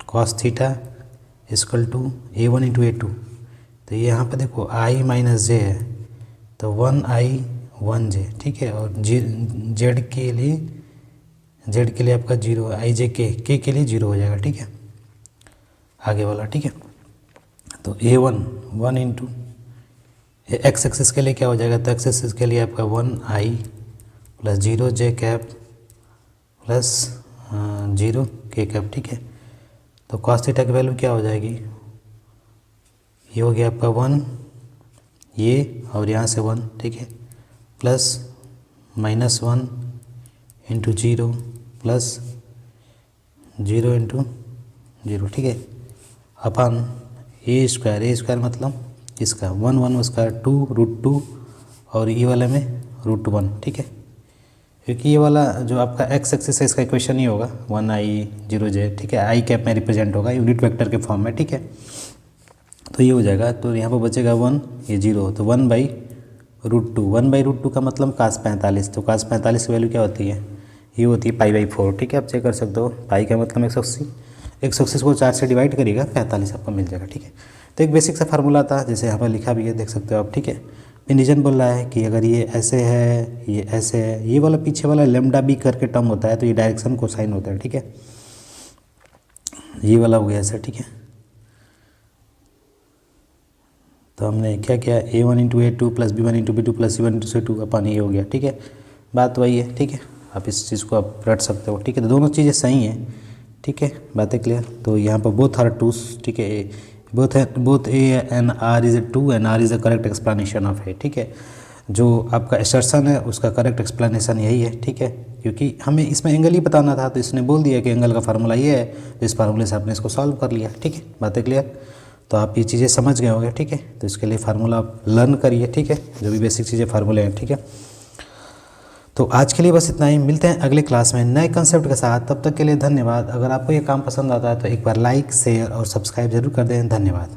cos theta equal to A1 into A2। तो ये यहाँ पे देखो आई माइनस जे है तो 1i 1j, ठीक है। और जेड के लिए आपका 0 आई जे के लिए 0 हो जाएगा, ठीक है, आगे वाला, ठीक है। तो A1 1 इंटू एक्स एक्सिस के लिए क्या हो जाएगा, तो एक्स एक्सिस के लिए आपका 1i plus 0j cap plus 0k cap, ठीक है। तो कॉस थीटा की वैल्यू क्या हो जाएगी, ये हो गया आपका 1 ये और यहाँ से 1, ठीक है, प्लस -1 इंटू 0 प्लस 0 इंटू 0, ठीक है, अपन A² मतलब इसका 1 1 उसका 2√2 और ये वाले में √1, ठीक है। क्योंकि ये वाला जो आपका एक्स एक्सिस है इसका इक्वेशन ही होगा 1i 0j, ठीक है, आई कैप में रिप्रेजेंट होगा यूनिट वेक्टर के फॉर्म में, ठीक है। तो ये हो जाएगा, तो यहाँ पर बचेगा 1 ये 0, तो 1/√2 1/√2 का मतलब cos 45। तो cos 45 की वैल्यू क्या होती है, ये होती है π/4, ठीक है। आप चेक कर सकते हो, पाई का मतलब 180 को 4 से डिवाइड करिएगा 45 आपको मिल जाएगा, ठीक है। तो एक बेसिक सा फार्मूला था जैसे यहाँ पर लिखा भी है, देख सकते हो आप, ठीक है। पिनिजन बोल रहा है कि अगर ये ऐसे है, ये ऐसे है, ये वाला पीछे वाला लेमडा बी करके टर्म होता है तो ये डायरेक्शन कोसाइन होता है, ठीक है। ये वाला हो गया ऐसा, ठीक है। तो हमने क्या किया, A1 into A2 plus B1 into B2 plus C1 into C2 अपन ये हो गया, ठीक है। बात वही है, ठीक है, आप इस चीज़ को आप रट सकते हो, ठीक है। तो दोनों चीज़ें सही हैं, ठीक है, बातें क्लियर। तो यहाँ पर बोथ आर ट्रूस, ठीक है, both A and R is true and R is a correct explanation of A, ठीक है। जो आपका असर्शन है उसका करेक्ट एक्सप्लेनेशन यही है, ठीक है। क्योंकि हमें इसमें एंगल ही बताना था तो इसने बोल दिया कि एंगल का फार्मूला ये है, तो इस फार्मूले से आपने इसको सॉल्व कर लिया, ठीक है, बातें क्लियर। तो आप ये चीज़ें समझ गए होंगे, ठीक है। तो इसके लिए फार्मूला आप लर्न करिए, ठीक है, जो भी बेसिक चीज़ें फार्मूले हैं, ठीक है। तो आज के लिए बस इतना ही, मिलते हैं अगले क्लास में नए कंसेप्ट के साथ। तब तक के लिए धन्यवाद। अगर आपको ये काम पसंद आता है तो एक बार लाइक शेयर और सब्सक्राइब जरूर कर दें। धन्यवाद।